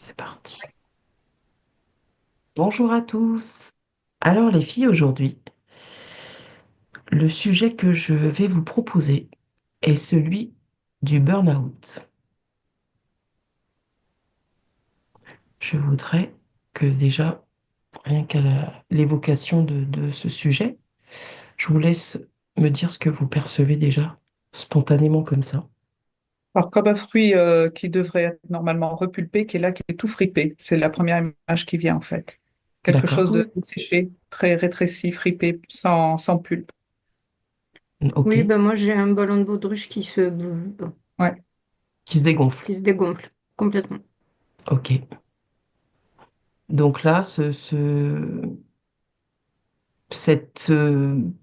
C'est parti. Bonjour à tous. Alors les filles, aujourd'hui, le sujet que je vais vous proposer est celui du burn-out. Je voudrais que déjà, rien qu'à l'évocation de ce sujet, je vous laisse me dire ce que vous percevez déjà spontanément comme ça. Alors, comme un fruit qui devrait être normalement repulpé, qui est là, qui est tout fripé. C'est la première image qui vient, en fait. Quelque D'accord? chose de séché, très rétréci, fripé, sans pulpe. Ok. Oui, ben moi j'ai un ballon de baudruche Ouais. Qui se dégonfle. qui se dégonfle complètement. Ok. Donc là, cette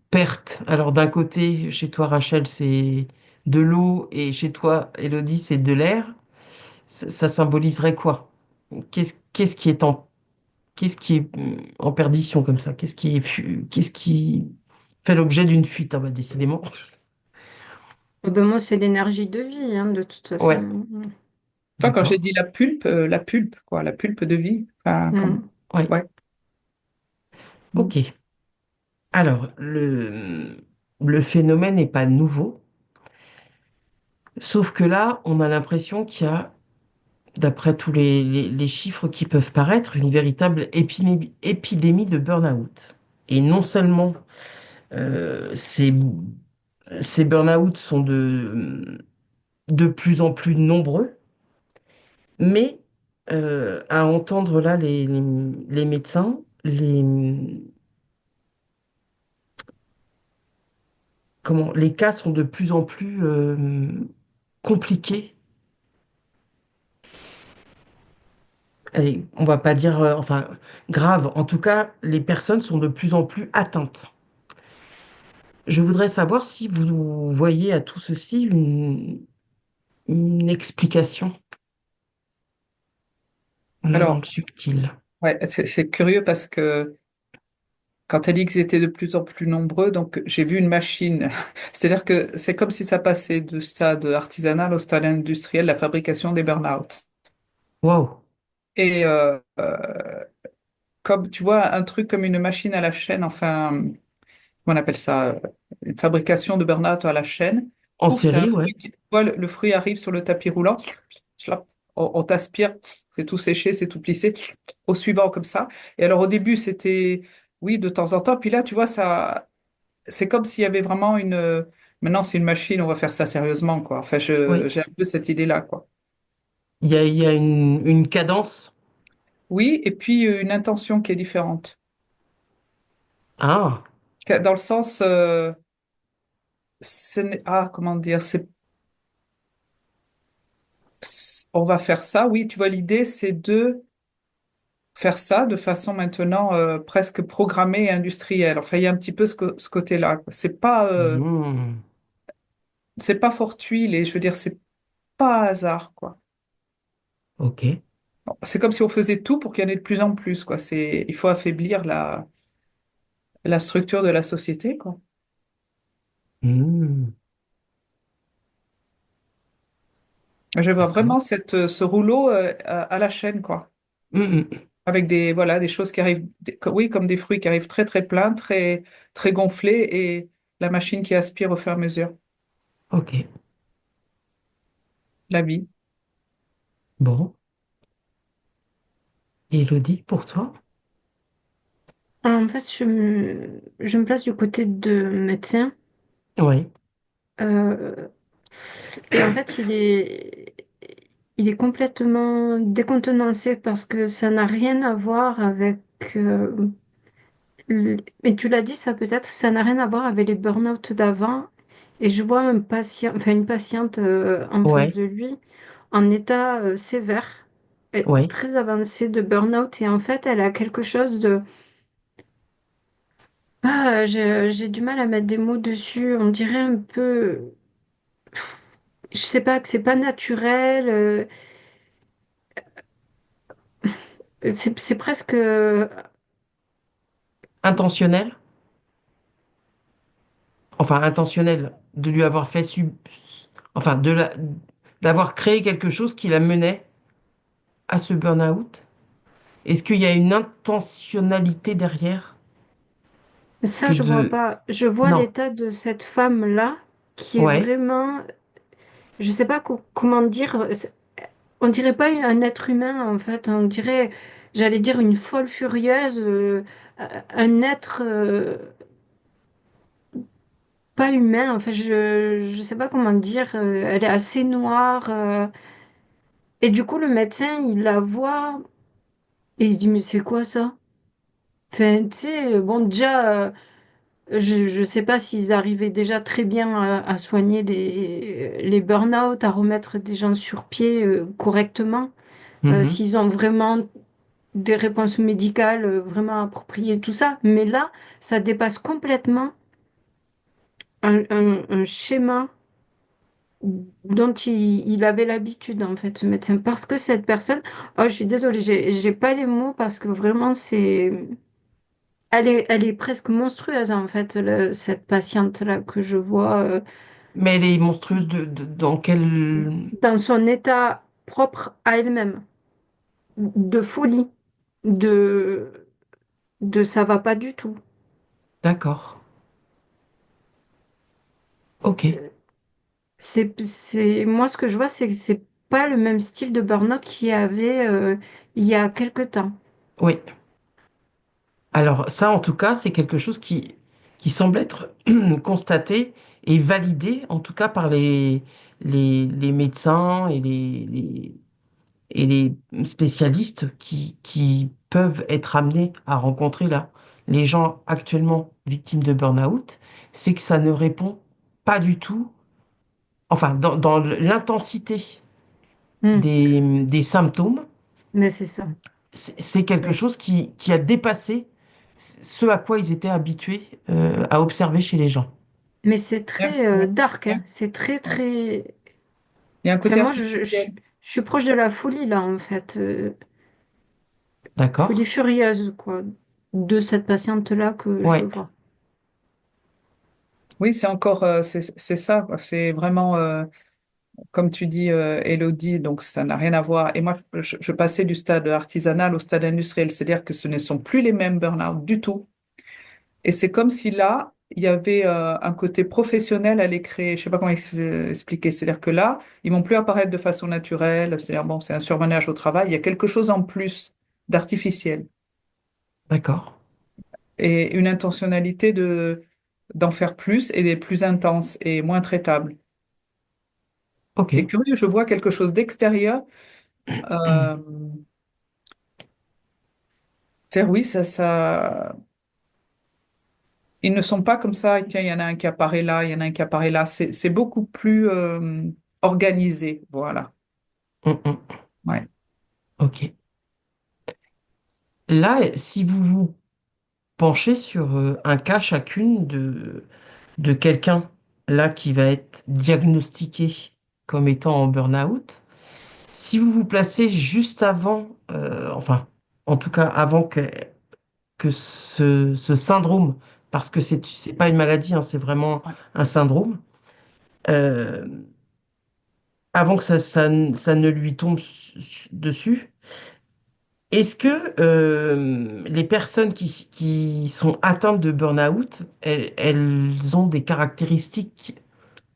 perte, alors d'un côté, chez toi, Rachel, c'est de l'eau et chez toi, Elodie, c'est de l'air, ça symboliserait quoi? Qu'est-ce qui est qu'est-ce qui est en perdition comme ça? Qu'est-ce qui fait l'objet d'une fuite? Ah bah décidément. Ben moi c'est l'énergie de vie, hein, de toute Ouais, façon. Toi, quand j'ai d'accord. dit la pulpe, quoi, la pulpe de vie. Enfin, comme... Mm. Ouais, Ouais. Mm. ok. Alors, le phénomène n'est pas nouveau, sauf que là, on a l'impression qu'il y a d'après tous les chiffres qui peuvent paraître, une véritable épidémie de burn-out. Et non seulement ces burn-out sont de plus en plus nombreux, mais à entendre là les médecins, les cas sont de plus en plus compliqués. Allez, on va pas dire, enfin, grave. En tout cas, les personnes sont de plus en plus atteintes. Je voudrais savoir si vous voyez à tout ceci une explication dans Alors, le subtil. ouais, c'est curieux parce que quand elle dit qu'ils étaient de plus en plus nombreux, donc j'ai vu une machine. C'est-à-dire que c'est comme si ça passait du stade artisanal au stade industriel, la fabrication des burn-out. Waouh! Et comme tu vois, un truc comme une machine à la chaîne, enfin, on appelle ça une fabrication de burn-out à la chaîne. En Pouf, t'as un série, ouais. fruit, tu vois, le fruit arrive sur le tapis roulant, Slap. On t'aspire, c'est tout séché, c'est tout plissé, au suivant comme ça. Et alors au début, c'était, oui, de temps en temps, puis là, tu vois, ça, c'est comme s'il y avait vraiment une, maintenant c'est une machine, on va faire ça sérieusement, quoi. Enfin, Oui. j'ai un peu cette idée-là, quoi. Il y a une cadence. Oui, et puis une intention qui est différente. Ah, Dans le sens, comment dire, on va faire ça. Oui, tu vois, l'idée, c'est de faire ça de façon maintenant presque programmée et industrielle. Enfin, il y a un petit peu ce côté-là, quoi. hmm, C'est pas fortuit, et je veux dire, c'est pas hasard, quoi. ok. Bon, c'est comme si on faisait tout pour qu'il y en ait de plus en plus, quoi. Il faut affaiblir la structure de la société, quoi. Hmm, Je vois d'accord. vraiment ce rouleau à la chaîne, quoi. Hmm, hmm, Avec voilà, des choses qui arrivent, oui, comme des fruits qui arrivent très, très pleins, très, très gonflés et la machine qui aspire au fur et à mesure. ok. La vie. Bon. Élodie, pour toi? En fait, je me place du côté de médecin. Oui, euh, et en fait, il est complètement décontenancé parce que ça n'a rien à voir avec... mais tu l'as dit, ça peut-être, ça n'a rien à voir avec les burn-out d'avant. Et je vois un patient, enfin une patiente en face ouais, de lui en état sévère, et ouais. très avancé de burn-out. Et en fait, elle a quelque chose de... Ah, j'ai du mal à mettre des mots dessus. On dirait un peu... Je sais pas, que c'est pas naturel. C'est presque... Intentionnel? Enfin, intentionnel de lui avoir enfin, d'avoir créé quelque chose qui la menait à ce burn-out? Est-ce qu'il y a une intentionnalité derrière Ça, que je vois de... pas. Je vois Non, l'état de cette femme-là qui est ouais. vraiment, je sais pas comment dire, on dirait pas un être humain en fait, on dirait, j'allais dire une folle furieuse, un être pas humain. Enfin, je sais pas comment dire. Elle est assez noire et du coup le médecin il la voit et il se dit mais c'est quoi ça? Enfin, tu sais, bon déjà. Je ne sais pas s'ils arrivaient déjà très bien à soigner les burn-out, à remettre des gens sur pied correctement, Mhm. s'ils ont vraiment des réponses médicales vraiment appropriées, tout ça. Mais là, ça dépasse complètement un schéma dont il avait l'habitude, en fait, ce médecin. Parce que cette personne, oh, je suis désolée, j'ai pas les mots parce que vraiment, elle est presque monstrueuse, en fait, cette patiente-là que je vois. Mais elle est monstrueuse dans quel... Dans son état propre à elle-même, de folie, de, de ça va pas du tout. D'accord. Ok. Moi, ce que je vois, c'est que c'est pas le même style de burn-out qu'il y avait il y a quelque temps. Oui. Alors ça, en tout cas, c'est quelque chose qui semble être constaté et validé, en tout cas par les médecins et les spécialistes qui peuvent être amenés à rencontrer là, les gens actuellement victimes de burn-out, c'est que ça ne répond pas du tout, enfin, dans l'intensité Hmm. des symptômes, Mais c'est ça. c'est quelque chose qui a dépassé ce à quoi ils étaient habitués à observer chez les gens. Mais c'est Il y a, très ouais, dark, il y hein. a- C'est très, ouais. très... Il y a un Enfin, côté moi, artificiel. je suis proche de la folie, là, en fait. Folie D'accord? furieuse, quoi, de cette patiente-là que je Ouais. vois. Oui, c'est encore, c'est ça, quoi. C'est vraiment, comme tu dis, Elodie, donc ça n'a rien à voir. Et moi, je passais du stade artisanal au stade industriel, c'est-à-dire que ce ne sont plus les mêmes burn-out du tout. Et c'est comme si là, il y avait un côté professionnel à les créer. Je sais pas comment expliquer. C'est-à-dire que là, ils vont plus apparaître de façon naturelle. C'est-à-dire, bon, c'est un surmenage au travail. Il y a quelque chose en plus d'artificiel D'accord. et une intentionnalité d'en faire plus et des plus intenses et moins traitables. Ok. C'est curieux, je vois quelque chose d'extérieur. Euh, c'est oui, ils ne sont pas comme ça. Et tiens, il y en a un qui apparaît là, il y en a un qui apparaît là. C'est beaucoup plus organisé. Voilà. Mm, mm. Ouais. Ok. Là, si vous vous penchez sur un cas chacune de quelqu'un là qui va être diagnostiqué comme étant en burn-out, si vous vous placez juste avant, enfin, en tout cas avant que ce syndrome, parce que c'est pas une maladie, hein, c'est vraiment Ouais. un syndrome, euh, avant que ça ne lui tombe dessus, est-ce que les personnes qui sont atteintes de burn-out, elles ont des caractéristiques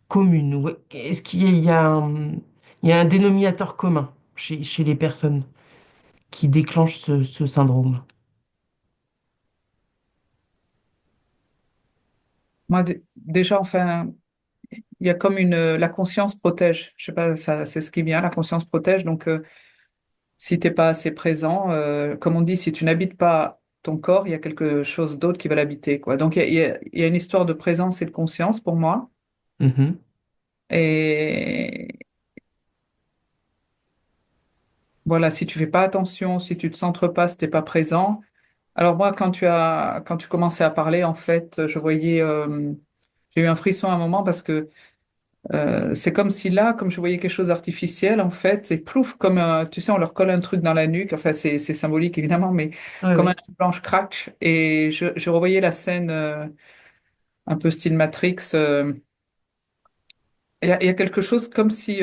communes? Ou est-ce il y a un dénominateur commun chez les personnes qui déclenchent ce syndrome? Moi, déjà, enfin, il y a comme la conscience protège. Je sais pas, ça, c'est ce qui vient. La conscience protège. Donc, si t'es pas assez présent, comme on dit, si tu n'habites pas ton corps, il y a quelque chose d'autre qui va l'habiter, quoi. Donc, il y a une histoire de présence et de conscience pour moi. Mhm. Et voilà, si tu fais pas attention, si tu te centres pas, si t'es pas présent. Alors moi, quand tu commençais à parler, en fait, je voyais, j'ai eu un frisson à un moment parce que c'est comme si là, comme je voyais quelque chose d'artificiel, en fait, c'est plouf, comme, tu sais, on leur colle un truc dans la nuque, enfin, c'est symbolique évidemment, mais Ouais, comme un oui. blanche craque, et je revoyais la scène un peu style Matrix. Il y a quelque chose comme si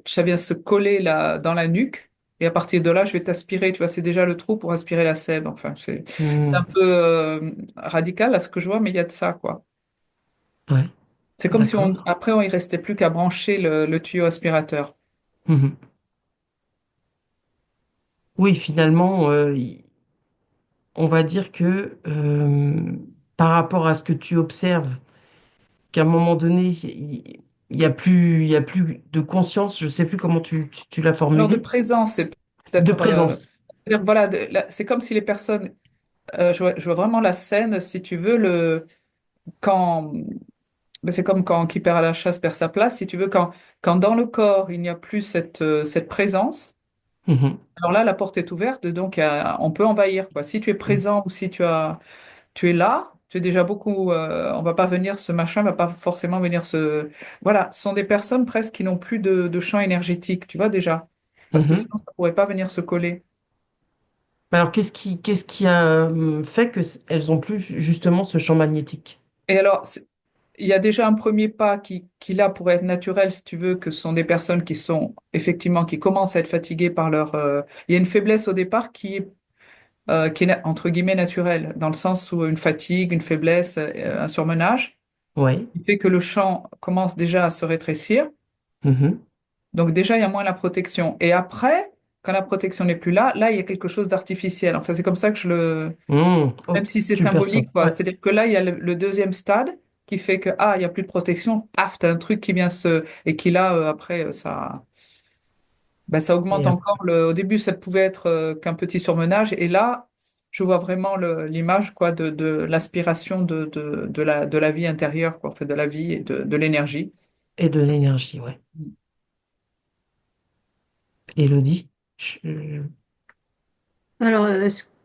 ça vient se coller là, dans la nuque, et à partir de là, je vais t'aspirer, tu vois, c'est déjà le trou pour aspirer la sève. Enfin, c'est un Hmm. peu radical à ce que je vois, mais il y a de ça, quoi. Ouais, C'est comme si d'accord. après, il restait plus qu'à brancher le tuyau aspirateur. Mhm. Oui, finalement, on va dire que par rapport à ce que tu observes, qu'à un moment donné, il y a plus de conscience, je sais plus comment tu l'as Alors, de formulé, présence, c'est de peut-être. présence. C'est-à-dire, voilà, c'est comme si les personnes. Je vois vraiment la scène, si tu veux, quand. Ben, c'est comme quand qui perd à la chasse perd sa place, si tu veux, quand dans le corps, il n'y a plus cette présence. Mhm. Alors là, la porte est ouverte, donc on peut envahir, quoi. Si tu es Mhm. présent ou si tu es là, tu es déjà beaucoup. On va pas venir, ce machin va pas forcément venir se. Voilà, ce sont des personnes presque qui n'ont plus de champ énergétique, tu vois déjà. Parce que Mhm. sinon, ça pourrait pas venir se coller. Alors, qu'est-ce qui a fait que elles ont plus justement ce champ magnétique? Et alors, il y a déjà un premier pas qui là pourrait être naturel, si tu veux, que ce sont des personnes qui sont effectivement qui commencent à être fatiguées par leur. Il y a une faiblesse au départ qui est entre guillemets naturelle, dans le sens où une fatigue, une faiblesse, un surmenage, Ouais. qui fait que le champ commence déjà à se rétrécir. Mhm. Donc déjà, il y a moins la protection. Et après, quand la protection n'est plus là, là, il y a quelque chose d'artificiel. Enfin, c'est comme ça que je le. Même Oh, si c'est tu le perçois. symbolique, quoi. Ouais. C'est-à-dire que là, il y a le deuxième stade qui fait que, ah, il n'y a plus de protection, paf, t'as un truc qui vient se. Et qui là, après, ça augmente Et, encore. Au début, ça pouvait être qu'un petit surmenage. Et là, je vois vraiment l'image, quoi, de l'aspiration de la vie intérieure, quoi, en fait, de la vie et de l'énergie. et de l'énergie, ouais. Élodie? Je- Alors,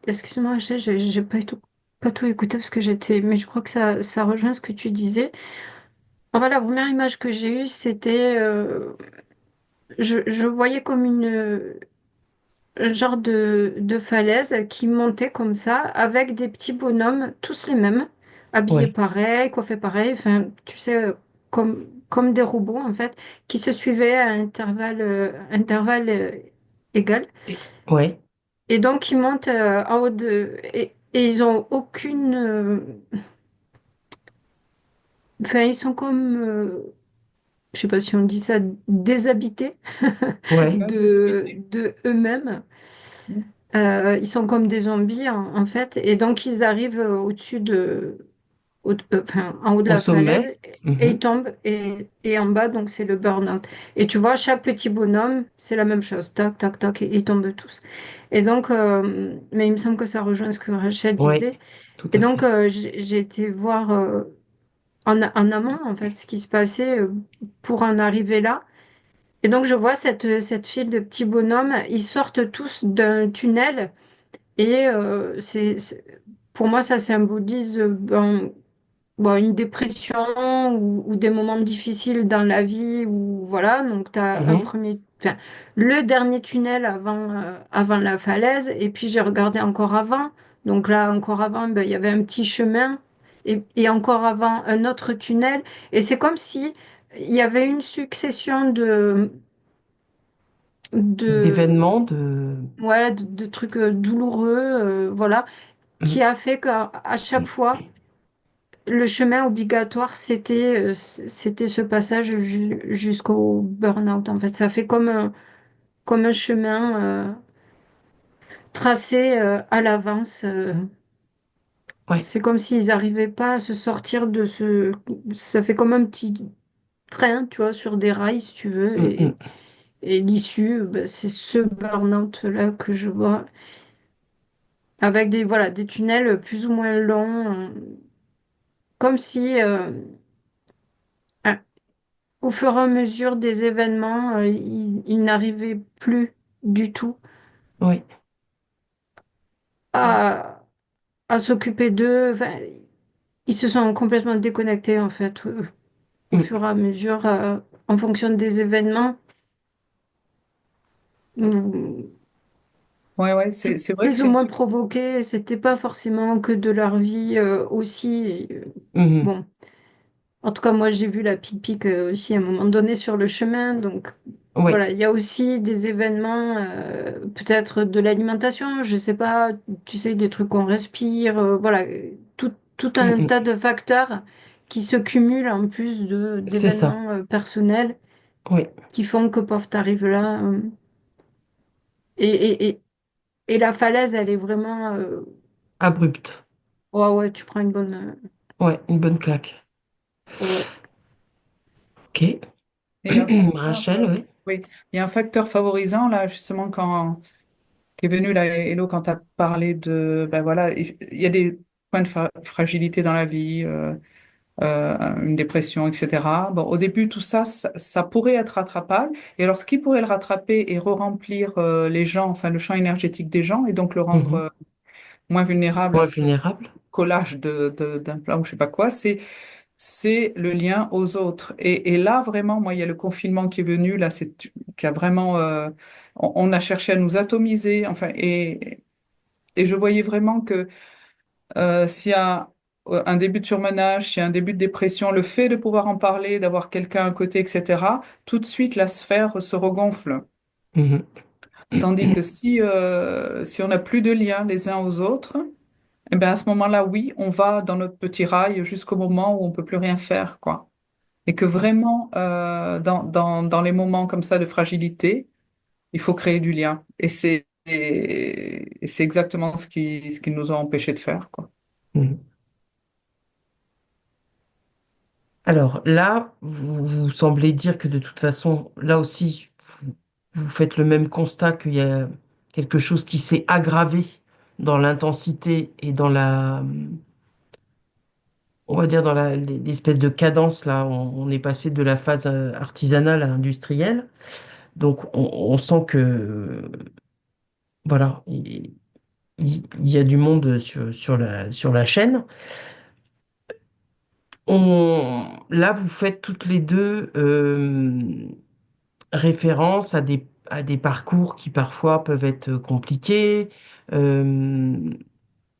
excuse-moi, j'ai pas tout écouté parce que j'étais, mais je crois que ça rejoint ce que tu disais. En fait, la première image que j'ai eue, c'était, je voyais comme un genre de falaise qui montait comme ça, avec des petits bonhommes, tous les mêmes, habillés Ouais. pareil, coiffés pareil, enfin, tu sais, comme des robots en fait, qui se suivaient à intervalles égal. Ouais. Et donc, ils montent en haut et ils ont aucune. Enfin, ils sont comme. Je sais pas si on dit ça, déshabités Ouais. Ouais, des habiletés. de eux-mêmes. Ils sont comme des zombies en fait. Et donc, ils arrivent au-dessus enfin, en haut de Au la falaise sommet. et ils Mhm. tombent. Et en bas, donc, c'est le burn-out. Et tu vois, chaque petit bonhomme, c'est la même chose. Toc, toc, toc, et ils tombent tous. Et donc, mais il me semble que ça rejoint ce que Rachel Ouais. disait. Tout Et à donc, fait. j'ai été voir en amont, en fait, ce qui se passait pour en arriver là. Et donc, je vois cette file de petits bonhommes. Ils sortent tous d'un tunnel. Et pour moi, ça symbolise une dépression ou des moments difficiles dans la vie. Ou voilà, donc tu as Mhm. enfin, le dernier tunnel avant la falaise. Et puis, j'ai regardé encore avant. Donc là, encore avant, ben, il y avait un petit chemin. Et encore avant, un autre tunnel. Et c'est comme si il y avait une succession de, D'événements, de... de trucs douloureux, voilà, qui Mhm. a fait qu'à chaque fois, le chemin obligatoire, c'était ce passage jusqu'au burn-out. En fait, ça fait comme un chemin tracé à l'avance. Ouais. C'est comme s'ils n'arrivaient pas à se sortir de ce. Ça fait comme un petit train, tu vois, sur des rails, si tu veux. Mhm. Et l'issue, ben, c'est ce burn-out-là que je vois. Avec des tunnels plus ou moins longs, comme si à- au fur et à mesure des événements, ils n'arrivaient plus du tout Ouais. à, à s'occuper d'eux. Enfin, ils se sont complètement déconnectés en fait au Mhm. fur et à mesure, en fonction des événements, mm, Ouais, ouais, c'est vrai que plus ou c'est une. moins provoqués. C'était pas forcément que de leur vie aussi. Mhm. Bon, en tout cas, moi j'ai vu la pique-pique aussi à un moment donné sur le chemin, donc. Oui, Voilà, il y a aussi des événements, peut-être de l'alimentation, je sais pas, tu sais, des trucs qu'on respire, voilà, tout mm, un tas mm. de facteurs qui se cumulent en plus C'est ça. d'événements personnels Oui, qui font que pof, t'arrives là. Et, et, et, et la falaise, elle est vraiment, abrupte. ouais, ouais, tu prends une bonne, Ouais, une bonne claque. ouais. Ok. Et un facteur, Rachel, oui. oui, il y a un facteur favorisant là, justement, quand qui est venu là, Hello, quand tu as parlé de, ben voilà, il y a des points de fragilité dans la vie, une dépression, etc. Bon, au début, tout ça, ça pourrait être rattrapable. Et alors, ce qui pourrait le rattraper et re-remplir les gens, enfin, le champ énergétique des gens, et donc le rendre Mhm. moins vulnérable à Ouais, ce vulnérable. collage d'implants ou je sais pas quoi, c'est le lien aux autres. Et là, vraiment, moi, il y a le confinement qui est venu, là, qui a vraiment, on a cherché à nous atomiser, enfin, et je voyais vraiment que s'il y a un début de surmenage, s'il y a un début de dépression, le fait de pouvoir en parler, d'avoir quelqu'un à côté, etc., tout de suite, la sphère se regonfle. Mhm. Tandis que si on n'a plus de lien les uns aux autres, eh ben à ce moment-là, oui, on va dans notre petit rail jusqu'au moment où on peut plus rien faire, quoi. Et que vraiment, dans les moments comme ça de fragilité, il faut créer du lien. Et c'est exactement ce qui nous a empêchés de faire, quoi. Mhm. Alors là, vous semblez dire que de toute façon, là aussi, vous faites le même constat qu'il y a quelque chose qui s'est aggravé dans l'intensité et dans la, on va dire dans l'espèce de cadence là. On est passé de la phase artisanale à industrielle. Donc on sent que voilà, il y a du monde sur la chaîne. Là, vous faites toutes les deux référence à des parcours qui parfois peuvent être compliqués. euh,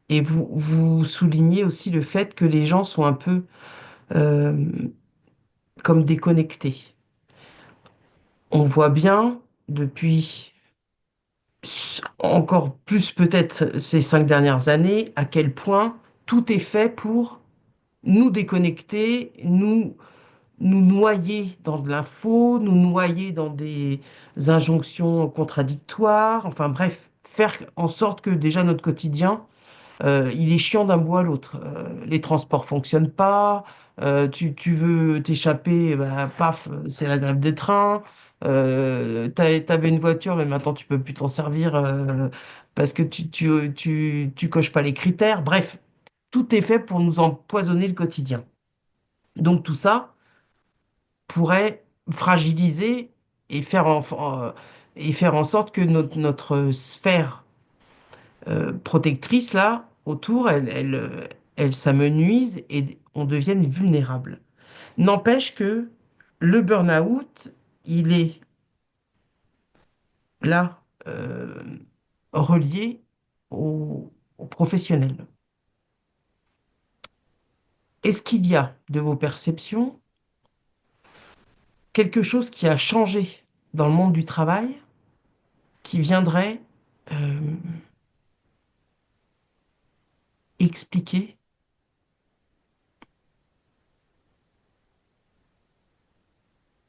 et vous soulignez aussi le fait que les gens sont un peu euh, comme déconnectés. On voit bien depuis encore plus peut-être ces 5 dernières années à quel point tout est fait pour nous déconnecter, nous noyer dans de l'info, nous noyer dans des injonctions contradictoires, enfin bref, faire en sorte que déjà notre quotidien, il est chiant d'un bout à l'autre. Les transports fonctionnent pas, tu veux t'échapper, bah, paf, c'est la grève des trains. T'avais une voiture, mais maintenant tu peux plus t'en servir parce que tu coches pas les critères. Bref, tout est fait pour nous empoisonner le quotidien. Donc tout ça pourrait fragiliser et et faire en sorte que notre sphère protectrice, là, autour, elle s'amenuise et on devienne vulnérable. N'empêche que le burn-out, il est là, relié au professionnel. Est-ce qu'il y a, de vos perceptions, quelque chose qui a changé dans le monde du travail qui viendrait euh, expliquer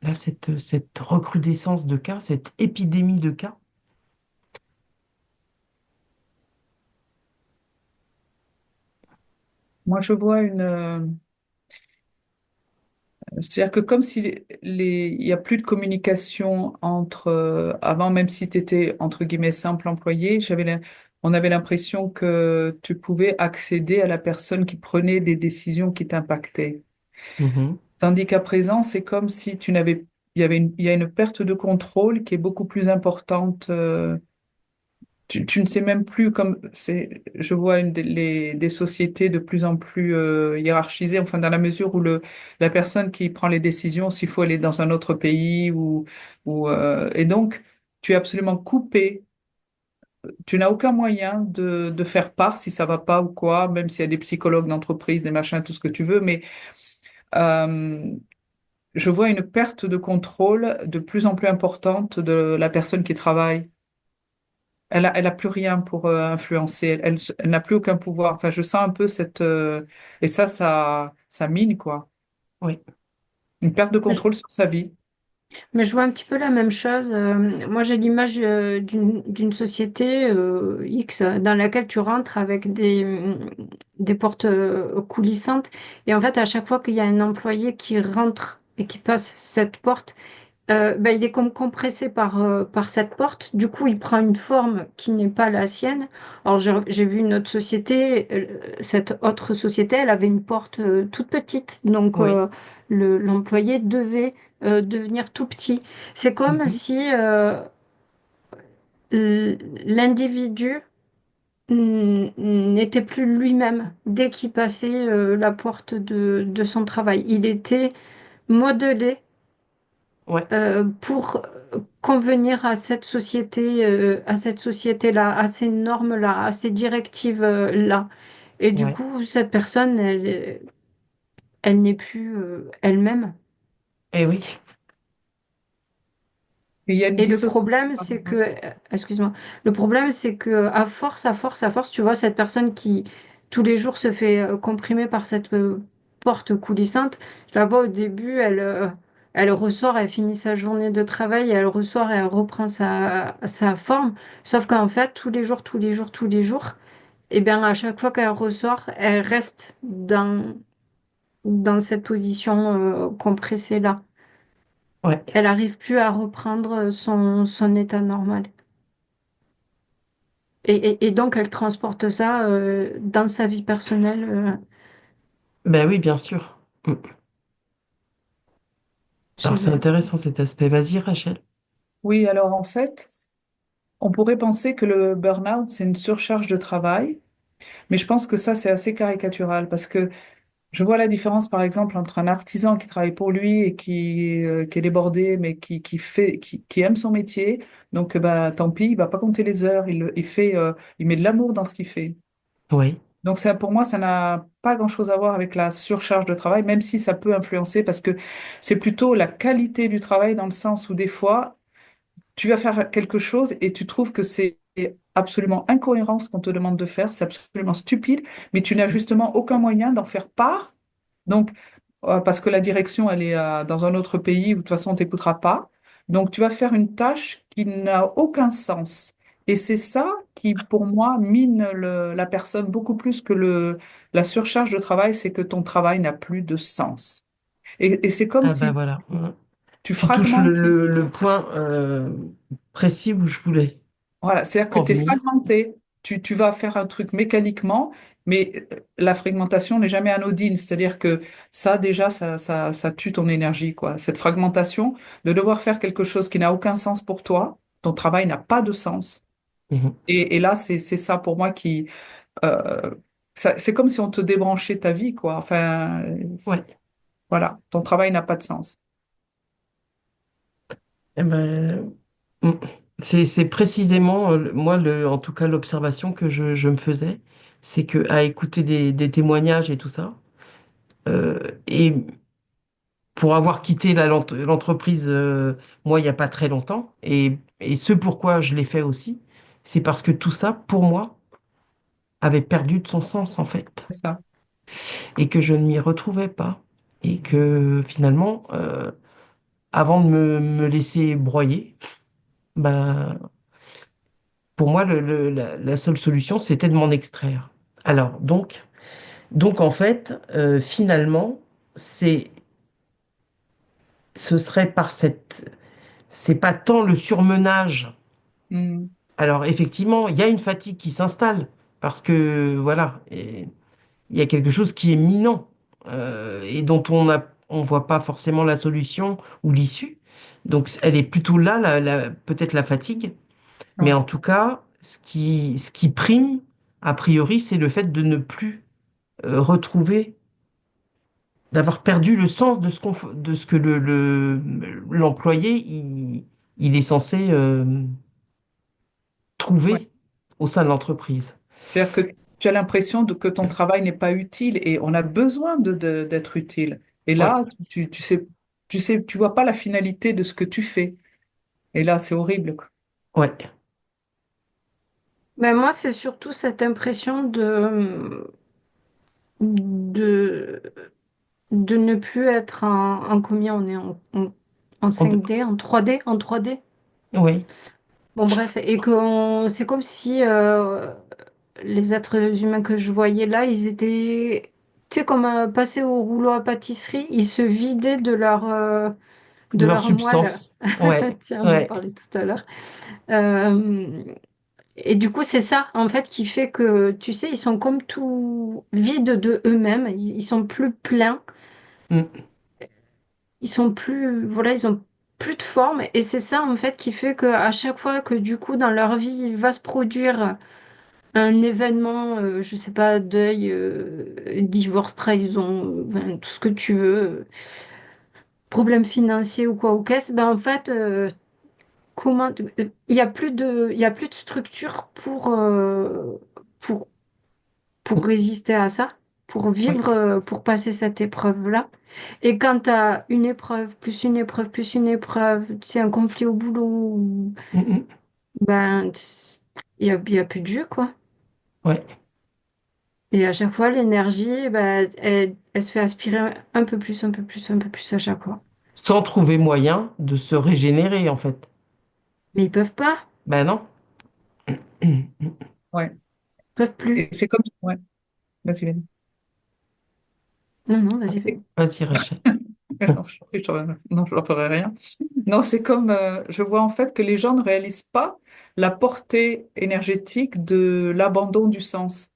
là cette recrudescence de cas, cette épidémie de cas? Moi, je vois c'est-à-dire que comme si il y a plus de communication entre, avant, même si tu étais, entre guillemets, simple employé, on avait l'impression que tu pouvais accéder à la personne qui prenait des décisions qui t'impactaient. Mhm. Tandis qu'à présent, c'est comme si il y a une perte de contrôle qui est beaucoup plus importante. Tu ne sais même plus je vois des sociétés de plus en plus hiérarchisées, enfin dans la mesure où la personne qui prend les décisions, s'il faut aller dans un autre pays et donc tu es absolument coupé. Tu n'as aucun moyen de faire part si ça va pas ou quoi, même s'il y a des psychologues d'entreprise, des machins, tout ce que tu veux, mais euh, je vois une perte de contrôle de plus en plus importante de la personne qui travaille. Elle a plus rien pour influencer. Elle n'a plus aucun pouvoir. Enfin, je sens un peu cette et ça mine quoi. Oui, Une perte de contrôle sur sa vie. Mais je vois un petit peu la même chose. Moi, j'ai l'image d'une société X dans laquelle tu rentres avec des portes coulissantes. Et en fait, à chaque fois qu'il y a un employé qui rentre et qui passe cette porte, ben, il est comme compressé par cette porte. Du coup, il prend une forme qui n'est pas la sienne. Alors, j'ai vu une autre société. Cette autre société, elle avait une porte toute petite. Donc, oui. l'employé devait devenir tout petit. C'est comme Mhm. si l'individu n'était plus lui-même dès qu'il passait la porte de son travail. Il était modelé Ouais, pour convenir à cette société-là, à ces normes-là, à ces directives-là. Et du ouais. coup, cette personne, elle n'est plus elle-même. Et oui. Et il y a une Et le dissociation. problème, c'est que, excuse-moi, le problème, c'est que à force, tu vois, cette personne qui tous les jours se fait comprimer par cette porte coulissante, je la vois au début, elle ressort, elle finit sa journée de travail, elle ressort et elle reprend sa forme. Sauf qu'en fait, tous les jours, et bien à chaque fois qu'elle ressort, elle reste dans cette position compressée-là. Ouais. Elle n'arrive plus à reprendre son état normal. Et donc, elle transporte ça dans sa vie personnelle. Ben oui, bien sûr. Mm. Alors c'est J'ai- intéressant cet aspect. Vas-y, Rachel. Oui, alors en fait, on pourrait penser que le burn-out, c'est une surcharge de travail, mais je pense que ça, c'est assez caricatural parce que je vois la différence, par exemple, entre un artisan qui travaille pour lui et qui est débordé, mais qui aime son métier. Donc, bah, tant pis, il va pas compter les heures, il fait, il met de l'amour dans ce qu'il fait. Oui. Donc, ça, pour moi, ça n'a pas grand-chose à voir avec la surcharge de travail, même si ça peut influencer, parce que c'est plutôt la qualité du travail dans le sens où des fois, tu vas faire quelque chose et tu trouves que c'est absolument incohérent ce qu'on te demande de faire, c'est absolument stupide, mais tu n'as justement aucun moyen d'en faire part. Donc, parce que la direction, elle est dans un autre pays où de toute façon, on t'écoutera pas. Donc, tu vas faire une tâche qui n'a aucun sens. Et c'est ça qui, pour moi, mine la personne beaucoup plus que la surcharge de travail, c'est que ton travail n'a plus de sens. Et c'est comme Ah ben si voilà. Mm. tu Tu touches fragmentes. le point précis où je voulais Voilà, c'est-à-dire que en tu es venir. fragmenté, tu vas faire un truc mécaniquement, mais la fragmentation n'est jamais anodine. C'est-à-dire que ça, déjà, ça tue ton énergie, quoi. Cette fragmentation, de devoir faire quelque chose qui n'a aucun sens pour toi, ton travail n'a pas de sens. Mhm. Et là, c'est ça pour moi qui... euh, c'est comme si on te débranchait ta vie, quoi. Enfin, Ouais. voilà, ton travail n'a pas de sens. Eh ben, mm. C'est précisément, moi, en tout cas, l'observation que je me faisais, c'est que à écouter des témoignages et tout ça, et pour avoir quitté l'entreprise, moi, il n'y a pas très longtemps, et ce pourquoi je l'ai fait aussi, c'est parce que tout ça, pour moi, avait perdu de son sens, en fait, C'est ça. et que je ne m'y retrouvais pas, et que finalement, avant de me laisser broyer, bah, pour moi, la seule solution, c'était de m'en extraire. Alors, donc en fait, finalement, c'est, ce serait par c'est pas tant le surmenage. Hmm. Alors, effectivement, il y a une fatigue qui s'installe parce que, voilà, et il y a quelque chose qui est minant et dont on voit pas forcément la solution ou l'issue. Donc, elle est plutôt là, peut-être la fatigue. Mais Ouais, en tout cas, ce qui prime, a priori, c'est le fait de ne plus retrouver, d'avoir perdu le sens de ce que l'employé il est censé ouais. trouver au sein de l'entreprise. C'est-à-dire que tu as l'impression que ton travail n'est pas utile et on a besoin d'être utile. Et Ouais, là, tu sais. tu sais, tu vois pas la finalité de ce que tu fais. Et là, c'est horrible, quoi. Ouais. Ben moi, c'est surtout cette impression de, de ne plus être en combien on est en En deux- 5D, en trois d. Oui. Bon, bref, et que c'est comme si les êtres humains que je voyais là, ils étaient, tu sais, comme passés au rouleau à pâtisserie, ils se vidaient de De leur leur moelle. substance. Ouais. Tiens, on en Ouais. parlait tout à l'heure. Euh, et du coup, c'est ça, en fait, qui fait que, tu sais, ils sont comme tout vides de eux-mêmes, ils sont plus pleins, Mm. ils sont plus, voilà, ils ont plus de forme, et c'est ça, en fait, qui fait que à chaque fois que, du coup, dans leur vie, il va se produire un événement, je sais pas, deuil, divorce, trahison, enfin, tout ce que tu veux, problème financier ou quoi, ou qu'est-ce, ben, en fait, comment, il y a plus de structure pour pour résister à ça, pour Oui. vivre, pour passer cette épreuve-là. Et quand tu as une épreuve, plus une épreuve, plus une épreuve, c'est un conflit au boulot, Mm, mm. ben, il y a plus de jus, quoi. Ouais. Et à chaque fois, l'énergie, ben, elle se fait aspirer un peu plus, un peu plus, un peu plus à chaque fois. Sans trouver moyen de se régénérer, en fait. Mais ils peuvent pas, Ben non. Ouais. ils peuvent plus. Et c'est comme, ouais, vas-y, vas-y. Non, non, vas-y, C'est- vas-y. Vas-y, Rachel. Non, non, je leur ferai rien. Non, c'est comme, je vois en fait que les gens ne réalisent pas la portée énergétique de l'abandon du sens.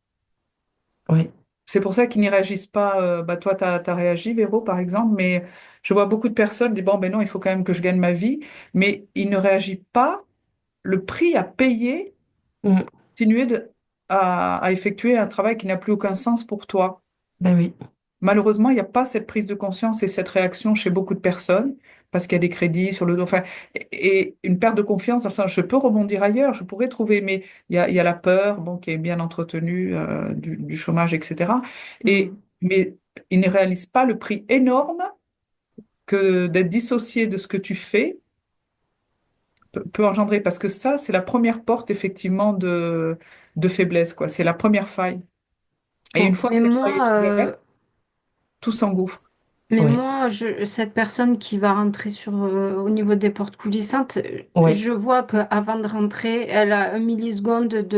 Oui. C'est pour ça qu'ils n'y réagissent pas. Bah, toi, tu as réagi, Véro, par exemple, mais je vois beaucoup de personnes dire, bon, ben non, il faut quand même que je gagne ma vie, mais ils ne réagissent pas le prix à payer, Mm. continuer à effectuer un travail qui n'a plus aucun sens pour toi. Ben oui. Malheureusement, il n'y a pas cette prise de conscience et cette réaction chez beaucoup de personnes parce qu'il y a des crédits sur le dos, enfin, et une perte de confiance dans le sens, je peux rebondir ailleurs, je pourrais trouver, mais il y a la peur, bon, qui est bien entretenue, du chômage, etc. Mm. Mais ils ne réalisent pas le prix énorme que d'être dissocié de ce que tu fais peut engendrer, parce que ça, c'est la première porte, effectivement, de faiblesse, quoi. C'est la première faille. Et une Bon, fois que cette faille est ouverte, tout s'engouffre. mais Oui. moi, cette personne qui va rentrer au niveau des portes coulissantes, Oui. je vois qu'avant de rentrer, elle a un milliseconde tu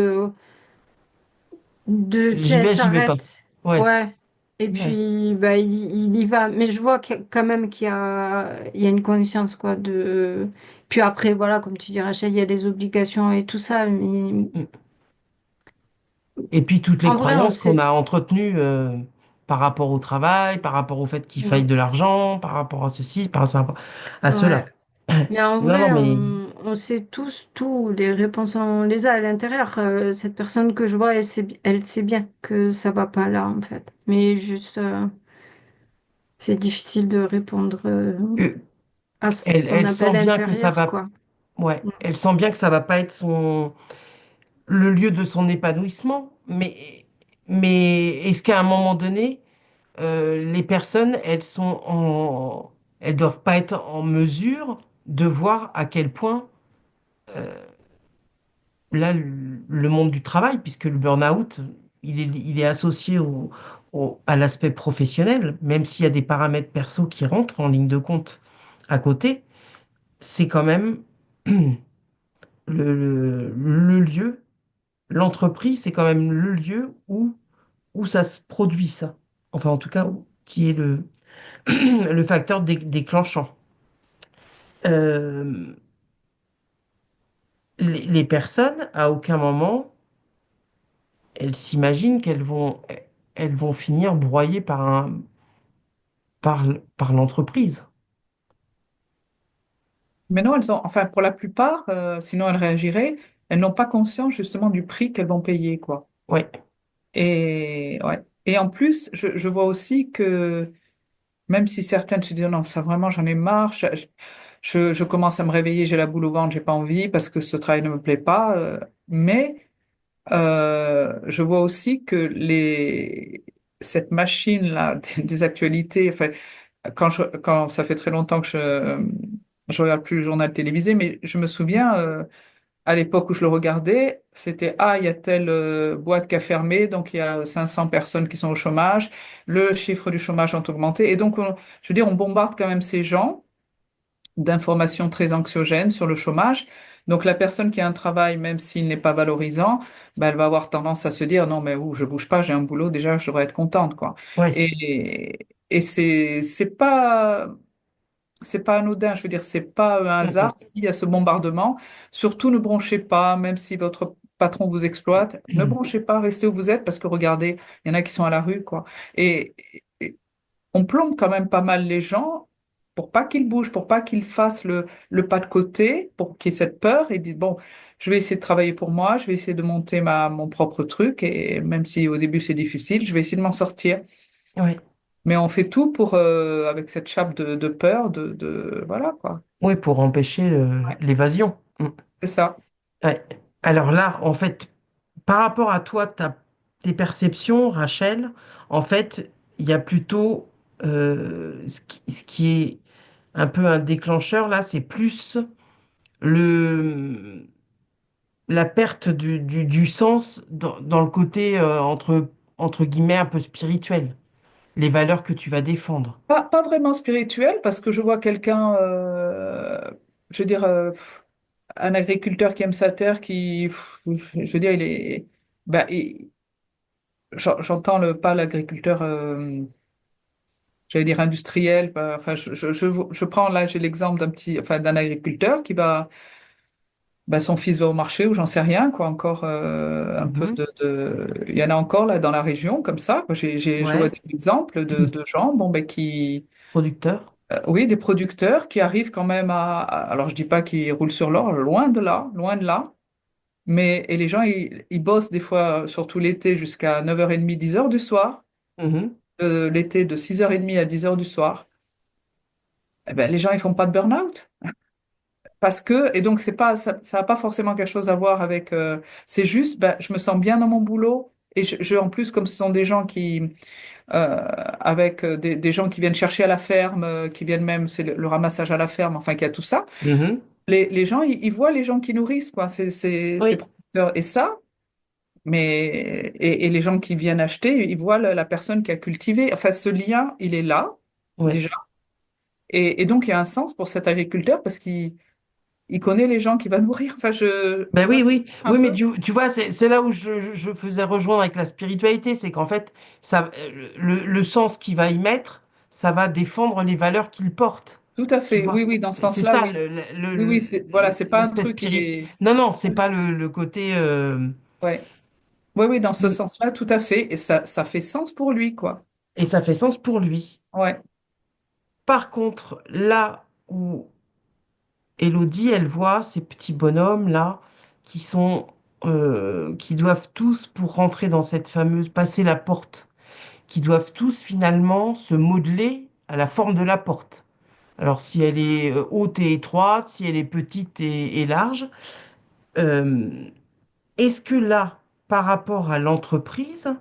sais, J'y elle vais, j'y vais pas. s'arrête. Ouais. Ouais. Et Ouais. puis, bah, il y va. Mais je vois quand même il y a une conscience, quoi, de... Puis après, voilà, comme tu dis, Rachel, il y a les obligations et tout ça. Mais Mm. Et puis toutes les en vrai, on croyances qu'on sait... a entretenues par rapport au travail, par rapport au fait qu'il faille Mm. de l'argent, par rapport à ceci, par rapport à cela. Ouais. Mais en Non, non, vrai, mais on sait tous tout, les réponses, on les a à l'intérieur. Cette personne que je vois, elle sait bien que ça va pas là, en fait. Mais juste, c'est difficile de répondre euh, à son elle sent appel bien que ça intérieur, va, quoi. ouais, Mm. elle sent bien que ça va pas être le lieu de son épanouissement. Mais est-ce qu'à un moment donné, les personnes, elles doivent pas être en mesure de voir à quel point là, le monde du travail, puisque le burn-out, il est associé à l'aspect professionnel, même s'il y a des paramètres perso qui rentrent en ligne de compte à côté, c'est quand même le lieu, l'entreprise, c'est quand même le lieu où ça se produit, ça. Enfin, en tout cas, qui est le facteur déclenchant. Euh, les personnes, à aucun moment, elles s'imaginent elles vont finir broyées par l'entreprise. Mais non, elles ont, enfin, pour la plupart, sinon elles réagiraient, elles n'ont pas conscience justement du prix qu'elles vont payer, quoi. Ouais. Et, ouais. Et en plus, je vois aussi que même si certaines se disent non, ça vraiment, j'en ai marre, je commence à me réveiller, j'ai la boule au ventre, j'ai pas envie parce que ce travail ne me plaît pas, mais je vois aussi que cette machine-là des actualités, enfin, quand ça fait très longtemps que je regarde plus le journal télévisé, mais je me souviens, à l'époque où je le regardais, c'était, ah, il y a telle boîte qui a fermé, donc il y a 500 personnes qui sont au chômage, le chiffre du chômage a augmenté, et donc, je veux dire, on bombarde quand même ces gens d'informations très anxiogènes sur le chômage. Donc la personne qui a un travail, même s'il n'est pas valorisant, ben, elle va avoir tendance à se dire, non, mais je bouge pas, j'ai un boulot, déjà, je devrais être contente, quoi. Oui. Et c'est pas anodin, je veux dire, c'est pas un hasard s'il y a ce bombardement. Surtout, ne bronchez pas, même si votre patron vous exploite, ne bronchez pas, restez où vous êtes, parce que regardez, il y en a qui sont à la rue, quoi. Et, et on plombe quand même pas mal les gens pour pas qu'ils bougent, pour pas qu'ils fassent le pas de côté, pour qu'ils aient cette peur et disent, bon, je vais essayer de travailler pour moi, je vais essayer de monter mon propre truc, et même si au début c'est difficile, je vais essayer de m'en sortir. Oui. Mais on fait tout pour, avec cette chape de peur, voilà, quoi. Oui, pour empêcher Ouais, l'évasion. Mm. c'est ça. Ouais. Alors là, en fait, par rapport à toi, tes perceptions, Rachel, en fait, il y a plutôt ce qui est un peu un déclencheur là, c'est plus le, la perte du sens dans le côté entre guillemets un peu spirituel, les valeurs que tu vas défendre. Pas vraiment spirituel, parce que je vois quelqu'un, je veux dire, un agriculteur qui aime sa terre, je veux dire, il est, ben, j'entends pas l'agriculteur, j'allais dire industriel, enfin, je prends là, j'ai l'exemple enfin, d'un agriculteur qui va, ben, son fils va au marché ou j'en sais rien, quoi, encore un peu Mhm. il y en a encore là dans la région comme ça, quoi. Je vois Ouais. des exemples de gens, bon, ben, Producteur. oui, des producteurs qui arrivent quand même alors je dis pas qu'ils roulent sur l'or, loin de là, mais et les gens, ils bossent des fois, surtout l'été, jusqu'à 9h30, 10h du soir, Mhm. l'été de 6h30 à 10h du soir. Eh ben, les gens, ils font pas de burn-out. Parce que, et donc c'est pas, ça n'a pas forcément quelque chose à voir avec, c'est juste, ben, je me sens bien dans mon boulot. Et en plus, comme ce sont des gens avec des gens qui viennent chercher à la ferme, qui viennent même, c'est le ramassage à la ferme, enfin, qu'il y a tout ça. Mhm. Les gens, ils voient les gens qui nourrissent, quoi, ces Oui. producteurs. Et ça, et les gens qui viennent acheter, ils voient la personne qui a cultivé. Enfin, ce lien, il est là, Ouais. déjà. Et donc, il y a un sens pour cet agriculteur parce il connaît les gens qui va nourrir. Enfin, Ben tu vois, oui, oui, un oui, mais peu. tu vois, c'est là où je faisais rejoindre avec la spiritualité, c'est qu'en fait, ça, le sens qu'il va y mettre, ça va défendre les valeurs qu'il porte. Tout à Tu fait. Oui, vois, oui, dans ce c'est sens-là, ça oui. Oui, oui, voilà, c'est pas un l'aspect truc qui spirit. est. Non, non, c'est pas le côté. Ouais. Oui, oui, dans ce Mm. sens-là, tout à fait. Et ça fait sens pour lui, quoi. Et ça fait sens pour lui. Ouais. Par contre, là où Élodie, elle voit ces petits bonhommes là qui sont, qui doivent tous, pour rentrer dans cette fameuse, passer la porte, qui doivent tous finalement se modeler à la forme de la porte. Alors si elle est haute et étroite, si elle est petite et large, euh, est-ce que là, par rapport à l'entreprise,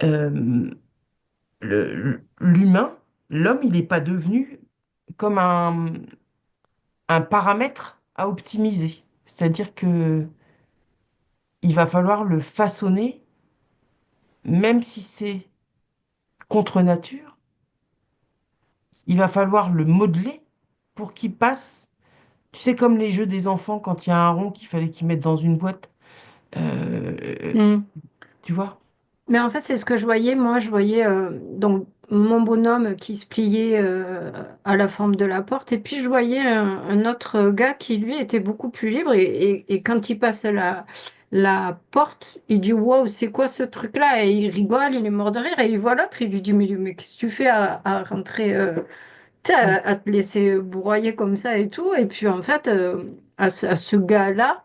euh, l'humain, l'homme, il n'est pas devenu comme un paramètre à optimiser. C'est-à-dire que il va falloir le façonner, même si c'est contre nature, il va falloir le modeler pour qu'il passe. Tu sais, comme les jeux des enfants, quand il y a un rond qu'il fallait qu'ils mettent dans une boîte. Euh, Mm. tu vois? Mais en fait, c'est ce que je voyais. Moi, je voyais donc mon bonhomme qui se pliait à la forme de la porte. Et puis, je voyais un autre gars qui, lui, était beaucoup plus libre. Et quand il passe la porte, il dit, wow, c'est quoi ce truc-là? Et il rigole, il est mort de rire. Et il voit l'autre, il lui dit, mais qu'est-ce que tu fais à rentrer, tu sais, Mm. à te laisser broyer comme ça et tout? Et puis, en fait, à ce gars-là,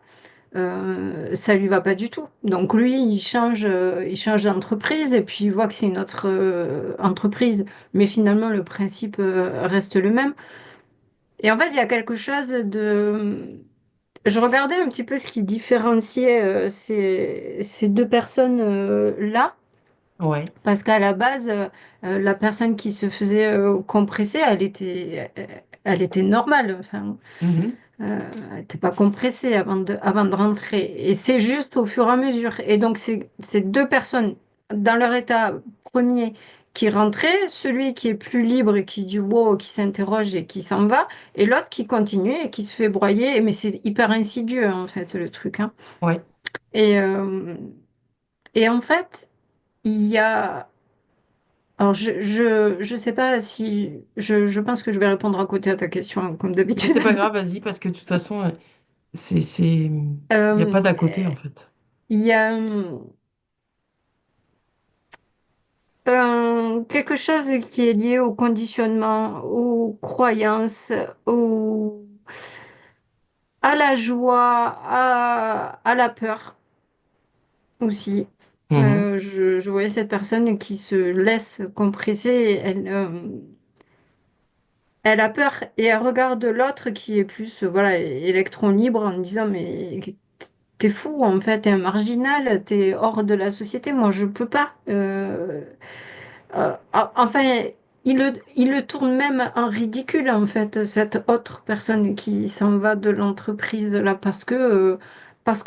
ça lui va pas du tout. Donc lui, il change d'entreprise et puis il voit que c'est une autre entreprise, mais finalement le principe reste le même. Et en fait, il y a quelque chose de... Je regardais un petit peu ce qui différenciait ces deux personnes là. Ouais. Parce qu'à la base, la personne qui se faisait compresser, elle était normale. Enfin, Mhm. elle n'était pas compressée avant de rentrer. Et c'est juste au fur et à mesure. Et donc, c'est deux personnes dans leur état premier qui rentraient, celui qui est plus libre et qui dit wow, qui s'interroge et qui s'en va, et l'autre qui continue et qui se fait broyer. Mais c'est hyper insidieux, en fait, le truc, hein. Ouais. Et, euh, et en fait, il y a. Alors, je sais pas si. Je pense que je vais répondre à côté à ta question, comme Mais d'habitude. c'est pas grave, vas-y, parce que de toute façon, il n'y a pas Euh, d'à côté, en fait. Il y a quelque chose qui est lié au conditionnement, aux croyances, à la joie, à la peur aussi. Mhm. Je voyais cette personne qui se laisse compresser, elle a peur et elle regarde l'autre qui est plus voilà, électron libre en disant mais t'es fou en fait, t'es un marginal, t'es hors de la société, moi je peux pas. Enfin, il le tourne même en ridicule, en fait, cette autre personne qui s'en va de l'entreprise, là, parce que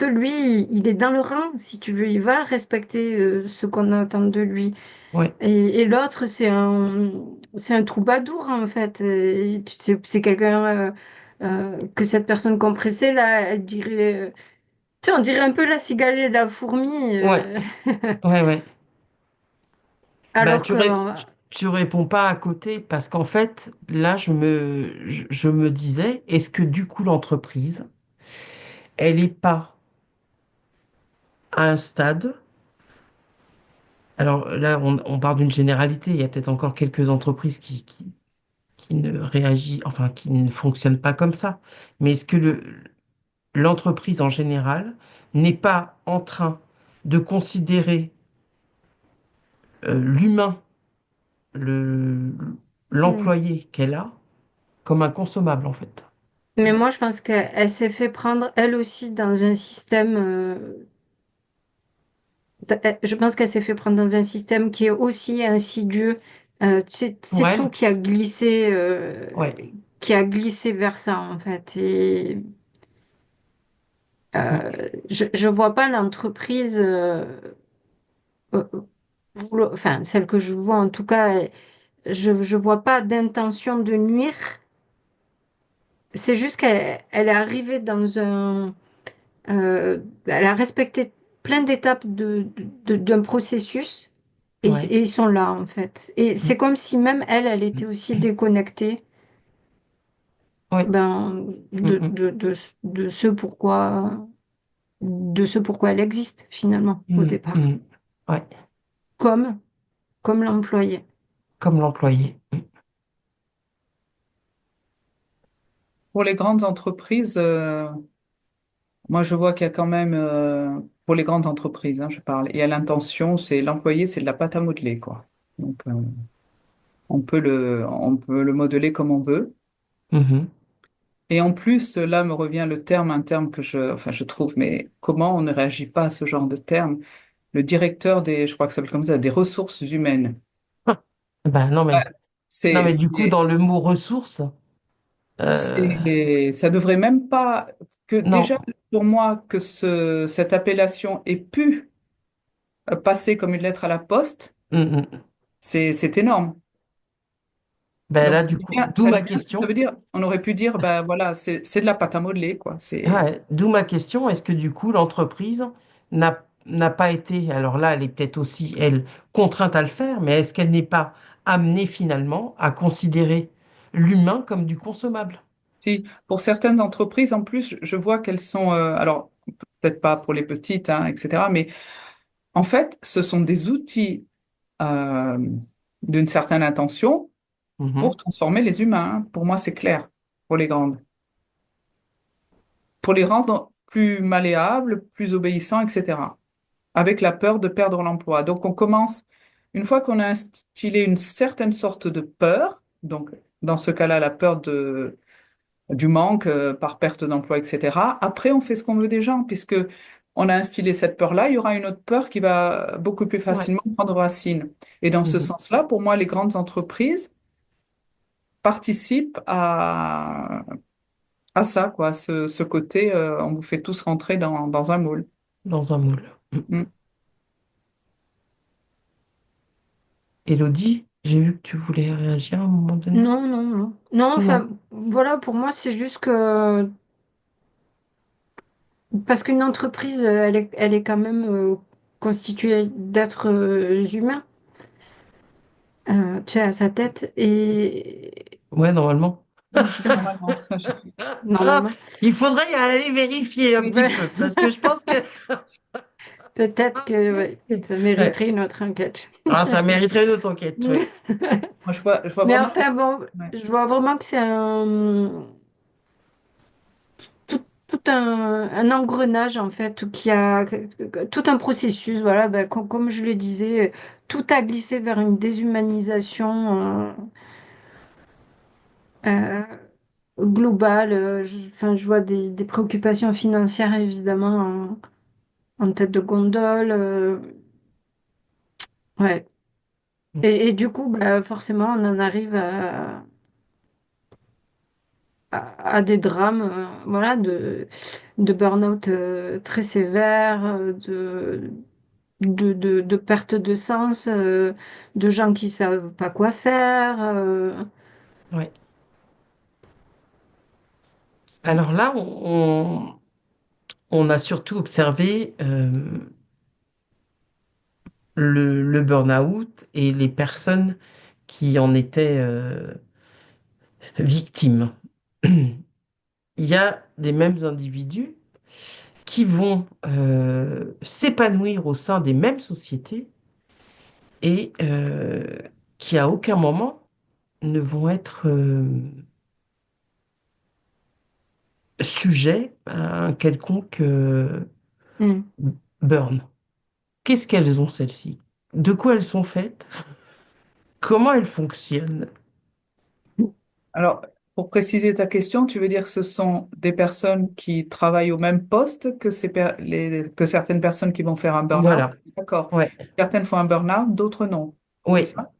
lui, il est dans le rang, si tu veux, il va respecter ce qu'on attend de lui. Ouais. Et l'autre, c'est un troubadour, en fait. Et c'est quelqu'un que cette personne compressée, là, elle dirait... tu sais, on dirait un peu la cigale et la fourmi, Ouais. Ouais, ouais. Bah, alors que... tu réponds pas à côté parce qu'en fait, là, je me disais, est-ce que du coup, l'entreprise, elle n'est pas à un stade. Alors là, on part d'une généralité. Il y a peut-être encore quelques entreprises qui ne réagissent, enfin, qui ne fonctionnent pas comme ça. Mais est-ce que l'entreprise en général n'est pas en train de considérer l'humain, le, Hmm. l'employé qu'elle a, comme un consommable en fait? Mais moi, je pense qu'elle s'est fait prendre, elle aussi, dans un système. Je pense qu'elle s'est fait prendre dans un système qui est aussi insidieux. Pour C'est tout elle? Ouais. qui a glissé vers ça, en fait. Et Mm, je vois pas l'entreprise, euh, enfin, celle que je vois en tout cas, je vois pas d'intention de nuire. C'est juste elle est arrivée dans elle a respecté plein d'étapes d'un processus ouais. et ils sont là en fait. Et Mm, c'est comme si même elle, elle était mm, aussi déconnectée ouais. ben, Mm, mm, de ce pourquoi elle existe finalement au mm, départ, mm. Ouais. comme, comme l'employé. Comme l'employé. Mm. Pour les grandes entreprises, moi je vois qu'il y a quand même, pour les grandes entreprises, hein, je parle, et à l'intention, c'est l'employé, c'est de la pâte à modeler, quoi. Donc on peut le modeler comme on veut. Mhm. Et en plus, là me revient le terme, un terme enfin je trouve, mais comment on ne réagit pas à ce genre de terme? Le directeur je crois que ça s'appelle comme ça, des ressources humaines. Ah, ben non C'est, mais du coup c'est, dans le mot ressources, euh, ça devrait même pas, que non. déjà pour moi, que cette appellation ait pu passer comme une lettre à la poste, Mm, mm. c'est énorme. Ben Donc là du coup, d'où ça ma dit bien ce que ça question. veut dire. On aurait pu dire, ben voilà, c'est de la pâte à modeler, quoi. Ouais, d'où ma question, est-ce que du coup l'entreprise n'a pas été, alors là elle est peut-être aussi elle contrainte à le faire, mais est-ce qu'elle n'est pas amenée finalement à considérer l'humain comme du consommable? Si, pour certaines entreprises, en plus, je vois qu'elles sont, alors peut-être pas pour les petites, hein, etc., mais en fait, ce sont des outils euh, d'une certaine intention pour Mhm. transformer les humains, hein. Pour moi, c'est clair, pour les grandes. Pour les rendre plus malléables, plus obéissants, etc., avec la peur de perdre l'emploi. Donc, on commence, une fois qu'on a instillé une certaine sorte de peur, donc dans ce cas-là, la peur du manque par perte d'emploi, etc., après, on fait ce qu'on veut des gens, puisque on a instillé cette peur-là, il y aura une autre peur qui va beaucoup plus Ouais. facilement prendre racine. Et dans ce Mhm. sens-là, pour moi, les grandes entreprises participent à ça, quoi, ce côté, on vous fait tous rentrer dans un moule. Dans un moule. Mm. Mm. Élodie, j'ai vu que tu voulais réagir à un moment donné. Non, non, non. Non, Non. enfin, voilà, pour moi, c'est juste que parce qu'une entreprise, elle est quand même constituée d'êtres humains, tu sais, à sa tête, et Ouais, normalement. Normalement. Ah, normalement. il faudrait y aller vérifier un petit Ben, peu, parce que je pense que... peut-être que ouais, ça Ouais. mériterait une autre enquête. Ah, ça mériterait une autre enquête, oui. Moi, je vois Mais vraiment. enfin, bon, Ouais. je vois vraiment que c'est tout un engrenage, en fait, qui a tout un processus, voilà, ben, comme je le disais, tout a glissé vers une déshumanisation. Euh, globale. Enfin, je vois des préoccupations financières évidemment en tête de gondole. Ouais. Et du coup, bah, forcément, on en arrive à des drames voilà, de burn-out très sévères, de perte de sens, de gens qui savent pas quoi faire. Ouais. Alors là, on a surtout observé le burn-out et les personnes qui en étaient victimes. Il y a des mêmes individus qui vont s'épanouir au sein des mêmes sociétés et qui à aucun moment ne vont être sujets à un quelconque Hmm. burn. Qu'est-ce qu'elles ont, celles-ci? De quoi elles sont faites? Comment elles fonctionnent? Alors, pour préciser ta question, tu veux dire que ce sont des personnes qui travaillent au même poste que, que certaines personnes qui vont faire un burn-out? Voilà. D'accord. Ouais. Certaines font un burn-out, d'autres non. C'est Oui. ça?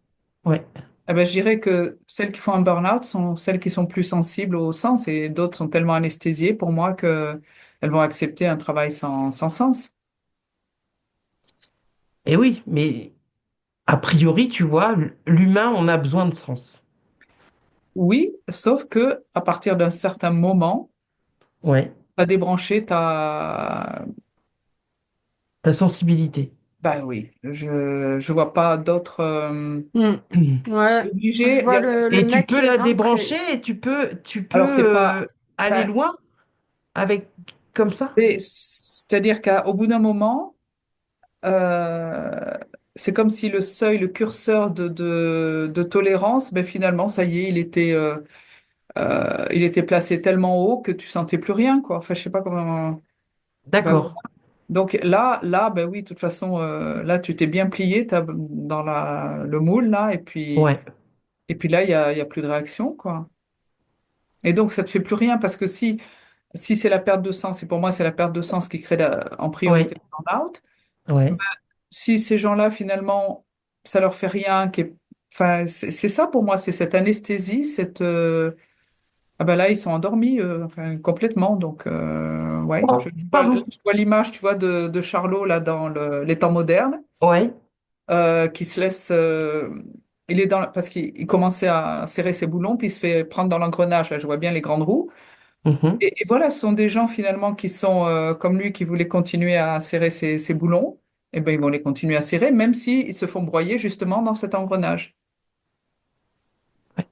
Ouais. Eh ben, je dirais que celles qui font un burn-out sont celles qui sont plus sensibles au sens et d'autres sont tellement anesthésiées pour moi que elles vont accepter un travail sans sens. Et oui, mais a priori, tu vois, l'humain en a besoin de sens. Oui, sauf que à partir d'un certain moment, Ouais. tu as débranché ta... Ta sensibilité. Ben oui, je vois pas d'autres... Hmm. Ouais, je obligé, il y vois a le Et tu mec peux qui la rentre. débrancher et tu Alors, c'est peux pas. aller Enfin, loin avec comme ça. c'est-à-dire qu'au bout d'un moment, euh, c'est comme si le seuil, le curseur de tolérance, ben finalement, ça y est, il était placé tellement haut que tu sentais plus rien, quoi. Enfin, je sais pas comment. Ben, voilà. D'accord. Donc là, ben oui, de toute façon, là, tu t'es bien plié dans le moule, là, Ouais. et puis là, il y a plus de réaction, quoi. Et donc, ça te fait plus rien parce que si c'est la perte de sens, et pour moi, c'est la perte de sens qui crée en Ouais. priorité le burn-out, bah, Ouais. si ces gens-là, finalement, ça leur fait rien, enfin, c'est ça pour moi, c'est cette anesthésie, ah ben là, ils sont endormis, enfin, complètement. Donc, ouais, Oh, pardon. je vois l'image, tu vois, de Charlot, là, dans les temps modernes, Ouais. qui se laisse... il est parce qu'il commençait à serrer ses boulons, puis il se fait prendre dans l'engrenage. Là, je vois bien les grandes roues. Mhm. Et voilà, ce sont des gens finalement qui sont comme lui, qui voulaient continuer à serrer ses boulons. Et ben, ils vont les continuer à serrer, même s'ils se font broyer justement dans cet engrenage. Ouais.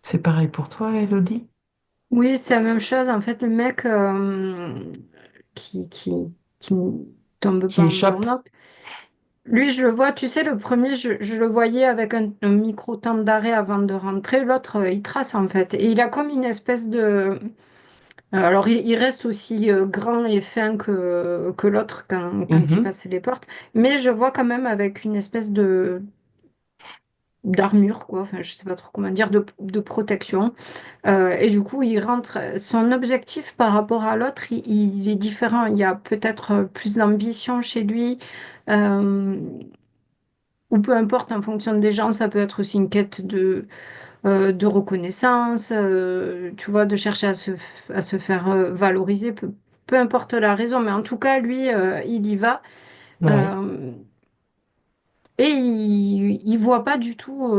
C'est pareil pour toi, Elodie, Oui, c'est la même chose. En fait, le mec qui, qui tombe qui pas en échappe. burn-out, lui, je le vois, tu sais, le premier, je le voyais avec un micro temps d'arrêt avant de rentrer. L'autre, il trace, en fait. Et il a comme une espèce de... alors, il reste aussi grand et fin que l'autre quand il Mhm. passe les portes. Mais je vois quand même avec une espèce d'armure, quoi. Enfin, je sais pas trop comment dire, de protection. Et du coup, il rentre. Son objectif par rapport à l'autre, il est différent. Il y a peut-être plus d'ambition chez lui. Euh, ou peu importe, en fonction des gens, ça peut être aussi une quête de reconnaissance, tu vois, de chercher à se faire valoriser, peu importe la raison, mais en tout cas, lui, il y va. Ouais, Euh, et il voit pas du tout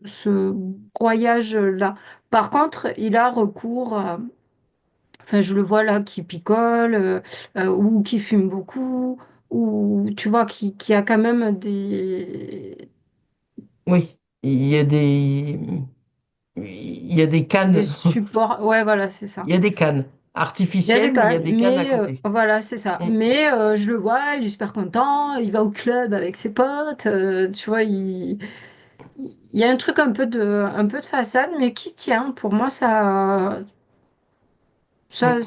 ce broyage-là. Par contre, il a recours enfin, je le vois là qui picole, ou qui fume beaucoup, ou tu vois, qui a quand même oui. Il y a des des cannes, supports. Ouais, voilà, c'est il ça. y a des cannes Il y a artificielles, des mais il y cas, a des cannes à mais côté. voilà, c'est ça. Mm. Mais je le vois, il est super content, il va au club avec ses potes, tu vois, il y a un peu de façade, mais qui tient. Pour moi, Mm.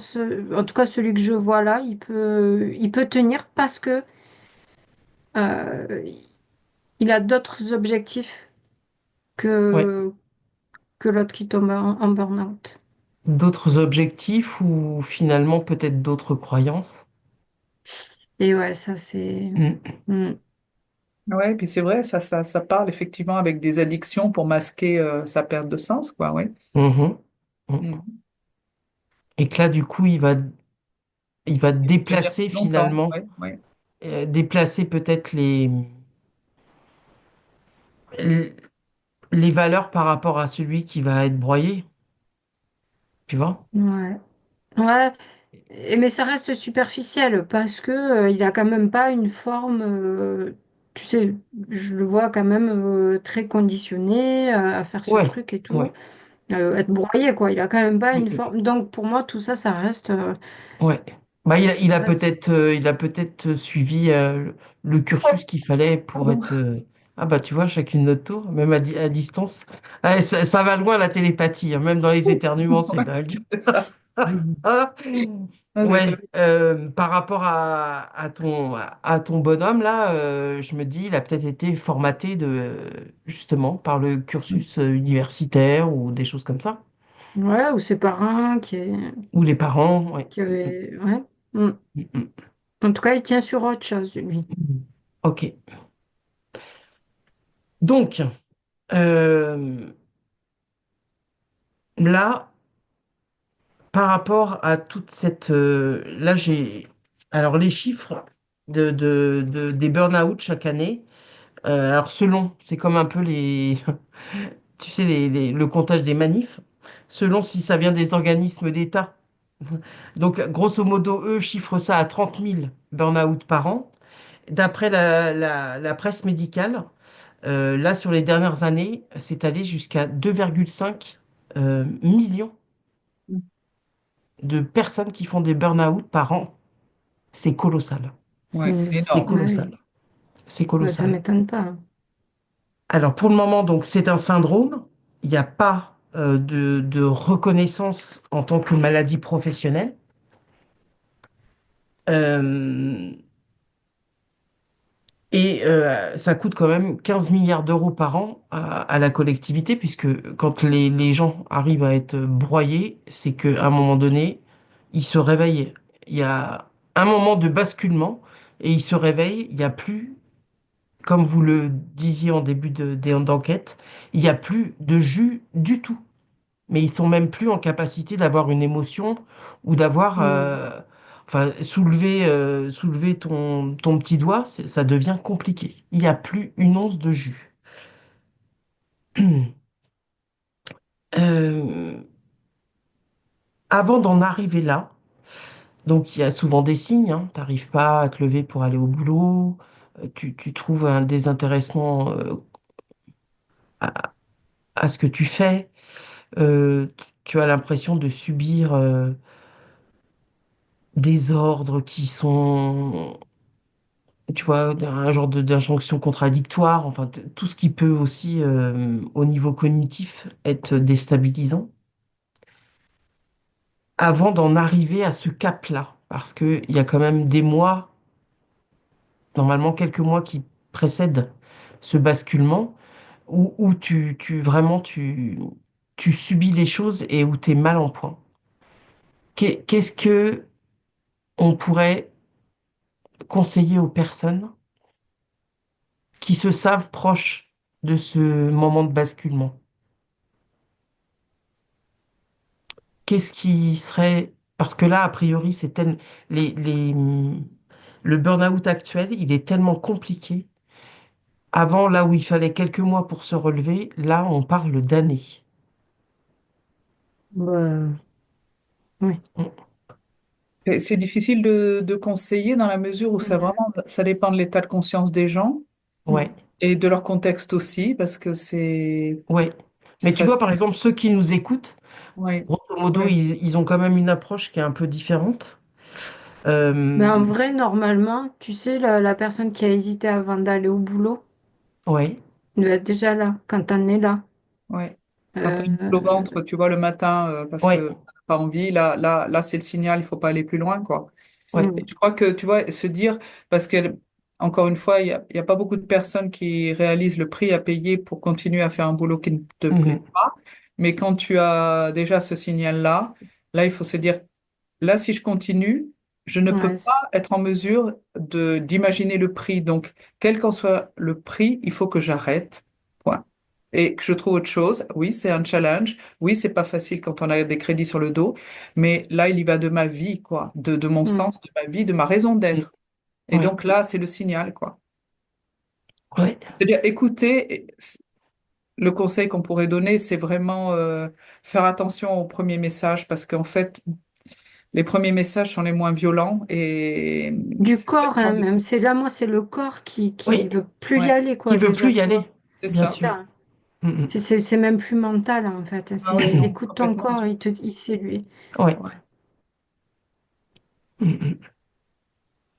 en tout cas, celui que je vois là, il peut tenir parce que euh, il a d'autres objectifs Ouais. que, que l'autre qui tombe en burn-out. D'autres objectifs ou finalement peut-être d'autres croyances. Et ouais, ça, c'est... Mm. Hmm. Ouais, puis c'est vrai, ça parle effectivement avec des addictions pour masquer sa perte de sens, quoi, ouais. Mhm. Mm. Mhm. Et que là, du coup, il va Et de tenir déplacer plus longtemps, finalement, ouais, ouais. déplacer peut-être les valeurs par rapport à celui qui va être broyé, tu vois? Ouais. Ouais, mais ça reste superficiel parce que il a quand même pas une forme, tu sais, je le vois quand même très conditionné à faire ce Ouais, truc et tout, ouais. être broyé quoi. Il a quand même pas Mm, une mm. forme. Donc pour moi tout ça, Ouais. Bah, ça reste. il a peut-être suivi le cursus qu'il fallait pour Pardon. être. Ah bah tu vois, chacune notre tour, même à distance. Ah, ça va loin la télépathie, hein, même dans les éternuements, c'est Ouais, dingue. c'est ça. Ah, Ah, j'avais pas ouais, vu. par rapport à ton bonhomme là, je me dis, il a peut-être été formaté justement par le cursus universitaire ou des choses comme ça. Ouais, ou ses parents Ou les parents, ouais. qui avaient. Ouais. Mm. Mm, mm, En tout cas, il tient sur autre chose, lui. mm. Ok. Donc, euh, là, par rapport à toute cette... là, j'ai... Alors, les chiffres des burn-out chaque année, alors selon, c'est comme un peu les... Tu sais, le comptage des manifs, selon si ça vient des organismes d'État. Donc, grosso modo, eux chiffrent ça à 30 000 burn-out par an. D'après la presse médicale, là, sur les dernières années, c'est allé jusqu'à 2,5 millions de personnes qui font des burn-out par an. C'est colossal. Ouais, c'est Mm. C'est énorme. Ouais, oui. colossal. C'est Ouais, ça colossal. m'étonne pas. Alors, pour le moment, donc, c'est un syndrome. Il n'y a pas de reconnaissance en tant que maladie professionnelle. Euh, Ça coûte quand même 15 milliards d'euros par an à la collectivité, puisque quand les gens arrivent à être broyés, c'est qu'à un moment donné, ils se réveillent. Il y a un moment de basculement et ils se réveillent. Il n'y a plus, comme vous le disiez en début d'enquête, il n'y a plus de jus du tout. Mais ils sont même plus en capacité d'avoir une émotion ou d'avoir, Mm. enfin, soulever ton petit doigt, ça devient compliqué. Il n'y a plus une once de jus. Euh, Avant d'en arriver là, donc il y a souvent des signes, hein, tu n'arrives pas à te lever pour aller au boulot, tu trouves un désintéressement à, à ce que tu fais, tu as l'impression de subir des ordres qui sont tu vois, un genre d'injonction contradictoire, enfin, tout ce qui peut aussi, au niveau cognitif, être déstabilisant, avant d'en arriver à ce cap-là. Parce qu'il y a quand même des mois, normalement quelques mois qui précèdent ce basculement, où vraiment tu subis les choses et où tu es mal en point. Qu'est-ce que on pourrait conseiller aux personnes qui se savent proches de ce moment de basculement? Qu'est-ce qui serait... Parce que là, a priori, les, les, le burn-out actuel, il est tellement compliqué. Avant, là où il fallait quelques mois pour se relever, là, on parle d'années. Bah, oui. Mm. Et c'est difficile de conseiller dans la mesure où ça dépend de l'état de conscience des gens Ouais, et de leur contexte aussi, parce que ouais. c'est Mais tu vois, facile. par exemple, ceux qui nous écoutent, Oui, grosso modo, oui, ils ont quand même une approche qui est un peu différente. Mais en Euh, vrai, normalement, tu sais, la personne qui a hésité avant d'aller au boulot, ouais. elle doit être déjà là, quand t'en es là. oui. Quand tu as une boule au Euh, ventre, tu vois, le matin, parce Ouais, que tu n'as pas envie, là, c'est le signal, il faut pas aller plus loin, quoi. ouais. Et je crois que, tu vois, se dire, parce que, encore une fois, il y a pas beaucoup de personnes qui réalisent le prix à payer pour continuer à faire un boulot qui ne te plaît Mhm. pas. Mais quand tu as déjà ce signal-là, là, il faut se dire, là, si je continue, je ne peux ouais, pas être en mesure d'imaginer le prix. Donc, quel qu'en soit le prix, il faut que j'arrête. Point. Et que je trouve autre chose. Oui, c'est un challenge. Oui, c'est pas facile quand on a des crédits sur le dos. Mais là, il y va de ma vie, quoi. De mon mm, sens, de ma vie, de ma raison Mm. d'être. Et Ouais, donc là, c'est le signal, quoi. ouais. C'est-à-dire, écouter, le conseil qu'on pourrait donner, c'est vraiment faire attention aux premiers messages parce qu'en fait, les premiers messages sont les moins violents et du c'est corps, tellement hein, de... même. C'est là, moi, c'est le corps qui Oui, veut plus y Ouais, aller, qui quoi, veut plus déjà, y tu aller, vois. c'est bien ça. sûr. Là, Mhm. c'est même plus mental, en fait. Ah oui, non, Écoute ton complètement. corps, c'est lui. Ouais. Ouais. Mhm.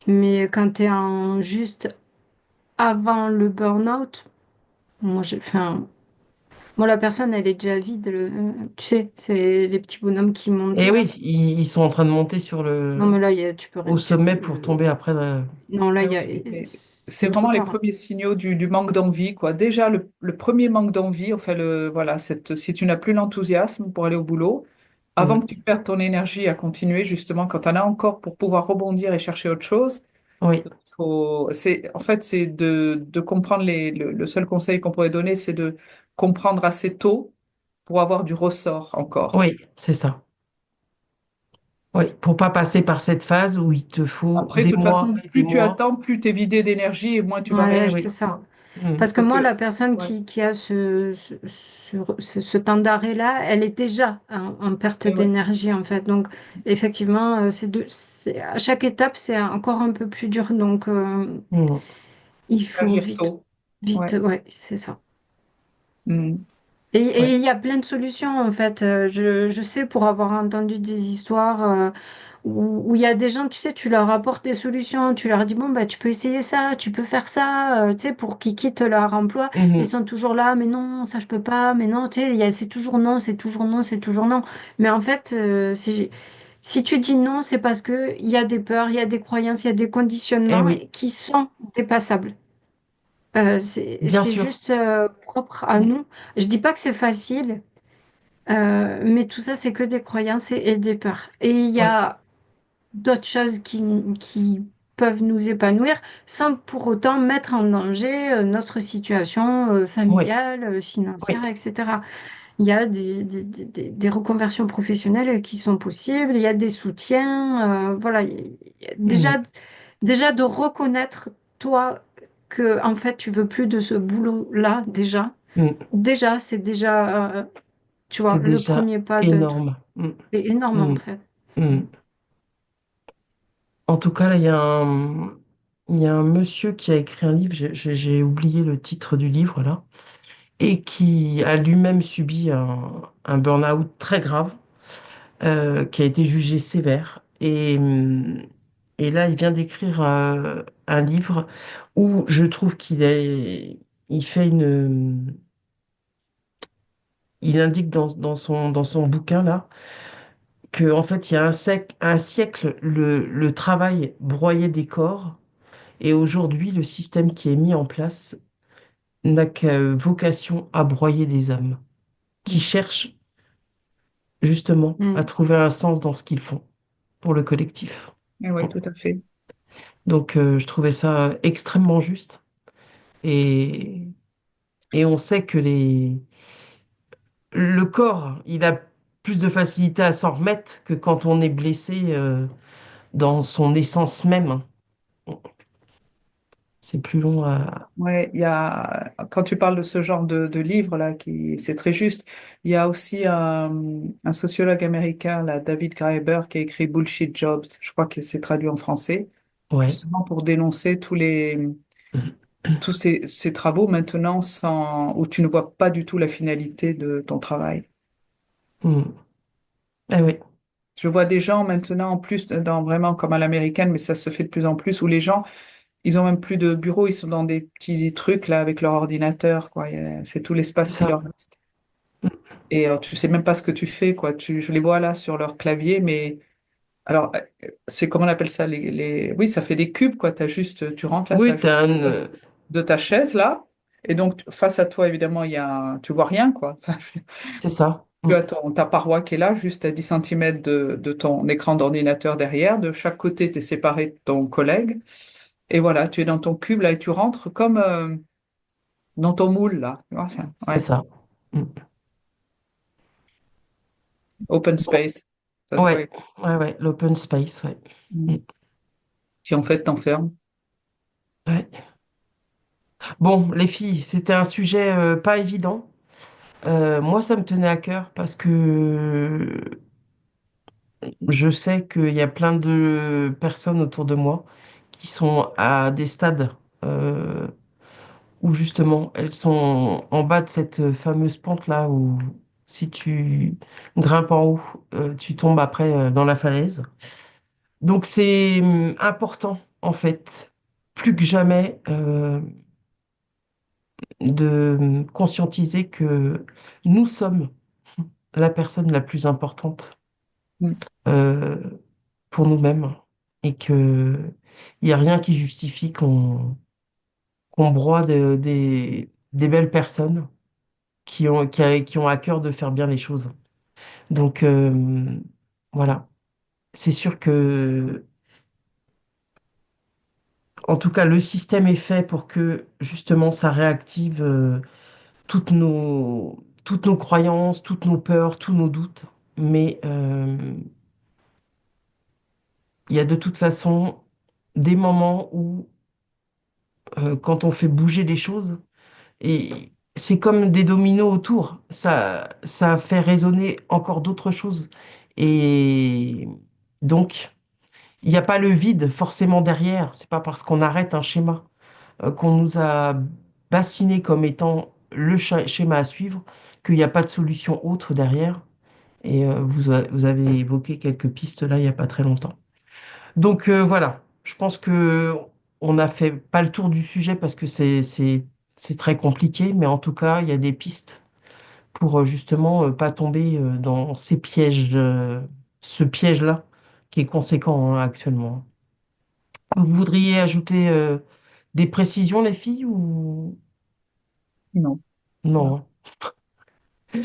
Mais quand tu es en juste avant le burn-out, enfin, moi, la personne, elle est déjà vide. Tu sais, c'est les petits bonhommes qui montent Et là. oui, ils sont en train de monter Non, mais là, tu peux au rien. sommet pour tomber après. Non, là, Ah oui, c'est c'est trop vraiment les tard. premiers signaux du manque d'envie, quoi. Déjà, le premier manque d'envie, enfin, voilà, si tu n'as plus l'enthousiasme pour aller au boulot, avant Mhm. que tu perdes ton énergie à continuer, justement, quand tu en as encore pour pouvoir rebondir et chercher autre chose, Oui, en fait, c'est de comprendre le seul conseil qu'on pourrait donner, c'est de comprendre assez tôt pour avoir du ressort encore. oui, c'est ça. Oui, pour pas passer par cette phase où il te faut Après, de des toute mois façon, et des plus tu mois. attends, plus tu es vidé d'énergie et moins tu vas Ouais, Eh c'est réagir, oui. ça. quoi. Mhm. Parce que Donc, moi, la personne ouais, qui a ce temps d'arrêt-là, elle est déjà en perte ouais, ouais. d'énergie, en fait. Donc, effectivement, à chaque étape, c'est encore un peu plus dur. Donc, Mhm. il faut Agir vite, tôt. vite, Ouais. ouais, c'est ça. Mm. Et Ouais. il y a plein de solutions en fait. Je sais pour avoir entendu des histoires où il y a des gens, tu sais, tu leur apportes des solutions, tu leur dis bon bah tu peux essayer ça, tu peux faire ça, tu sais, pour qu'ils quittent leur emploi. Ils Mhm. sont toujours là, mais non, ça je peux pas, mais non, tu sais, c'est toujours non, c'est toujours non, c'est toujours non. Mais en fait, si tu dis non, c'est parce que il y a des peurs, il y a des croyances, il y a des Eh conditionnements oui, qui sont dépassables. bien C'est sûr. juste propre à Mhm. nous. Je dis pas que c'est facile, mais tout ça, c'est que des croyances et des peurs. Et il y Ouais, a d'autres choses qui peuvent nous épanouir sans pour autant mettre en danger notre situation ouais, familiale, ouais. financière, etc. Il y a des reconversions professionnelles qui sont possibles, il y a des soutiens, voilà. Mhm. Déjà de reconnaître, toi, que en fait, tu veux plus de ce boulot-là, déjà. Mhm. Déjà, c'est déjà, tu vois, C'est le déjà premier pas de tout. énorme. Mhm. C'est énorme, en Mhm. fait. Mhm. En tout cas, là, il y a un monsieur qui a écrit un livre, j'ai oublié le titre du livre, là, et qui a lui-même subi un burn-out très grave, qui a été jugé sévère. Et là, il vient d'écrire un livre où je trouve il fait il indique dans son bouquin là que en fait, il y a un siècle, le travail broyait des corps, et aujourd'hui, le système qui est mis en place n'a que vocation à broyer des âmes, qui Mm. cherchent justement à Mm. trouver un sens dans ce qu'ils font pour le collectif. Et ouais, tout à fait. Donc, je trouvais ça extrêmement juste. Et, et on sait que le corps, il a plus de facilité à s'en remettre que quand on est blessé dans son essence même. C'est plus long à... Ouais, il y a, quand tu parles de ce genre de livre là, c'est très juste. Il y a aussi un sociologue américain, là, David Graeber, qui a écrit Bullshit Jobs. Je crois que c'est traduit en français, Ouais. justement pour dénoncer tous ces travaux maintenant où tu ne vois pas du tout la finalité de ton travail. Hmm. Ah oui, Je vois des gens maintenant, en plus, dans vraiment comme à l'américaine, mais ça se fait de plus en plus, où les gens, ils ont même plus de bureau, ils sont dans des petits trucs là avec leur ordinateur, quoi. C'est tout c'est l'espace qui ça. leur reste. Et tu sais même pas ce que tu fais, quoi. Je les vois là sur leur clavier, mais alors c'est comment on appelle ça oui, ça fait des cubes, quoi. Tu rentres là, Oui, t'as t'as juste un... le poste de ta chaise là, et donc face à toi, évidemment, tu vois rien, quoi. c'est ça. Tu Hmm. as ta paroi qui est là, juste à 10 centimètres de ton écran d'ordinateur derrière. De chaque côté, tu es séparé de ton collègue. Et voilà, tu es dans ton cube là et tu rentres comme dans ton moule là. Tu vois, C'est ouais, ça. Hmm. open Bon. space. Ouais, Ouais. ouais, l'open space, ouais. Hmm. Mm. Qui en fait t'enferme. Ouais. Bon, les filles, c'était un sujet pas évident. Moi, ça me tenait à cœur parce que je sais qu'il y a plein de personnes autour de moi qui sont à des stades euh, où justement elles sont en bas de cette fameuse pente-là où si tu grimpes en haut, tu tombes après dans la falaise. Donc c'est important en fait, plus que jamais, de conscientiser que nous sommes la personne la plus importante Mm. euh, pour nous-mêmes et que il n'y a rien qui justifie qu'on broie des belles personnes qui ont à cœur de faire bien les choses. Donc voilà, c'est sûr que en tout cas le système est fait pour que justement ça réactive toutes nos croyances, toutes nos peurs, tous nos doutes. Mais il y a de toute façon des moments où quand on fait bouger les choses, et c'est comme des dominos autour. Ça fait résonner encore d'autres choses. Et donc, il n'y a pas le vide forcément derrière. C'est pas parce qu'on arrête un schéma qu'on nous a bassiné comme étant le schéma à suivre qu'il n'y a pas de solution autre derrière. Et vous avez évoqué quelques pistes là il n'y a pas très longtemps. Donc voilà, je pense que on n'a fait pas le tour du sujet parce que c'est très compliqué, mais en tout cas, il y a des pistes pour justement pas tomber dans ces pièges, ce piège-là qui est conséquent hein, actuellement. Vous voudriez ajouter des précisions, les filles, ou Non. non? Hein.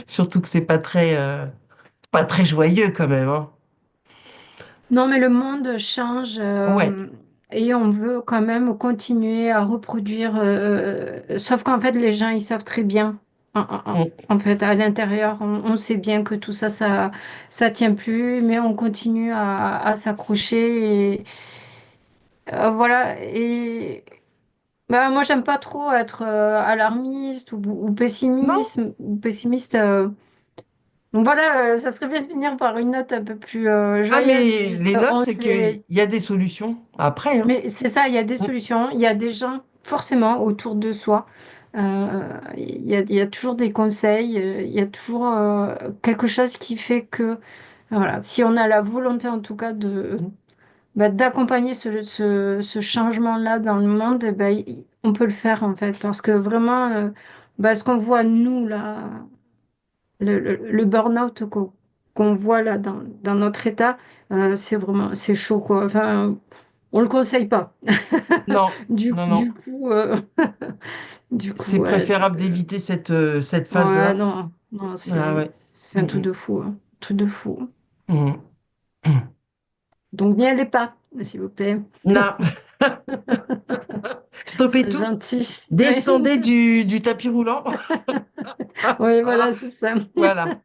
Surtout que c'est pas très joyeux quand même, hein. Non, mais le monde change Ouais, et on veut quand même continuer à reproduire. Sauf qu'en fait, les gens, ils savent très bien. mm, En fait, à l'intérieur, on sait bien que tout ça, ça tient plus, mais on continue à s'accrocher. Et voilà. Et bah, moi, j'aime pas trop être alarmiste ou non? pessimiste. Donc voilà, ça serait bien de finir par une note un peu plus Ah, joyeuse. mais Juste, les notes, on c'est qu'il sait. y a des solutions après, hein. Mais c'est ça, il y a des Mm, solutions, il y a des gens forcément autour de soi. Il y a toujours des conseils, il y a toujours quelque chose qui fait que, voilà, si on a la volonté en tout cas d'accompagner ce changement-là dans le monde, eh ben, on peut le faire en fait. Parce que vraiment, ce qu'on voit nous là, le burn-out qu'on voit là dans notre état, c'est vraiment, c'est chaud quoi. Enfin, on le conseille pas. non, non, non. Du coup, Du coup, C'est ouais, préférable d'éviter cette ouais, phase-là. non, non, Ah c'est ouais. c'est un truc Mm, de fou, hein. Truc de fou. mm, mm. Donc n'y allez pas, s'il vous plaît. Non, stoppez C'est tout. gentil. Ouais. Descendez du tapis roulant. Oui, voilà, c'est ça. Voilà.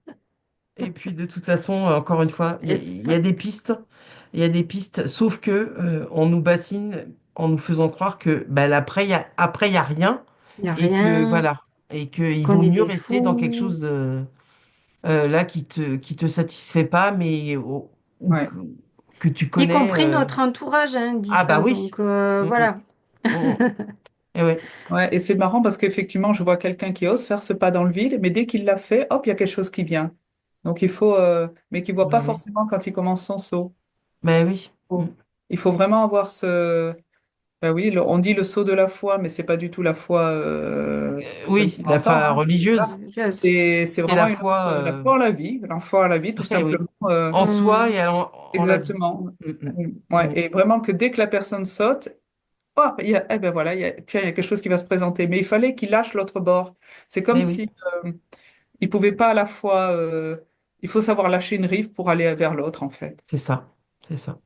Et puis de toute façon, encore une fois, Et il y a des pistes. Il y a des pistes, sauf que on nous bassine en nous faisant croire que bah, après, il y a rien. il n'y a Et que rien, voilà. Et qu'il qu'on vaut est mieux des rester dans quelque fous. chose là qui te satisfait pas, mais ou Ouais. que tu Y connais. compris notre entourage, hein, dit Ah bah ça. oui. Donc Mm, mm, voilà. mm, mm. Eh ouais, Ouais, et c'est marrant parce qu'effectivement, je vois quelqu'un qui ose faire ce pas dans le vide, mais dès qu'il l'a fait, hop, il y a quelque chose qui vient. Donc il faut, mais qui voit pas bah oui. forcément quand il commence son saut. Bah oui. Mm. Il faut vraiment avoir ce, ben oui, on dit le saut de la foi, mais c'est pas du tout la foi telle Oui, qu'on la l'entend, foi hein. religieuse, Voilà. Religieuse. C'est c'est vraiment la une autre, foi, la foi en la vie, la foi en la vie, tout eh oui, simplement. en soi Hmm. et en la vie. Exactement. Mm, mm, Ouais, mm. et vraiment que dès que la personne saute, hop, eh ben voilà, tiens, il y a quelque chose qui va se présenter. Mais il fallait qu'il lâche l'autre bord. C'est comme Eh oui, si il pouvait pas à la fois. Il faut savoir lâcher une rive pour aller vers l'autre, en fait. c'est ça, c'est ça.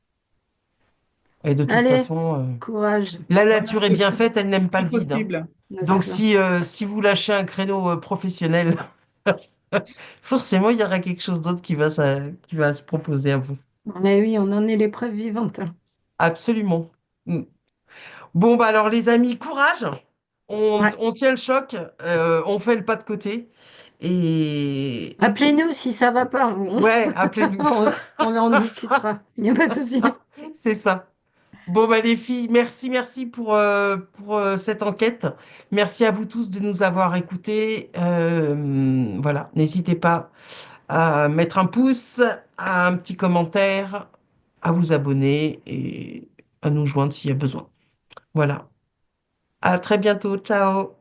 Et de toute Allez, façon, courage. la Ouais, nature est bien faite, elle n'aime pas c'est le vide, hein. possible. C'est Donc ça. si vous lâchez un créneau professionnel, forcément il y aura quelque chose d'autre qui va se proposer à vous. Mais oui, on en est l'épreuve vivante. Absolument. Mm. Bon, bah alors les amis, courage. On, Ouais. on tient le choc, on fait le pas de côté. Et Appelez-nous si ça va pas. ouais, appelez-nous. On en discutera. Il n'y a pas de souci. C'est ça. Bon, bah les filles, merci pour cette enquête. Merci à vous tous de nous avoir écoutés. Voilà, n'hésitez pas à mettre un pouce, à un petit commentaire, à vous abonner et à nous joindre s'il y a besoin. Voilà. À très bientôt. Ciao.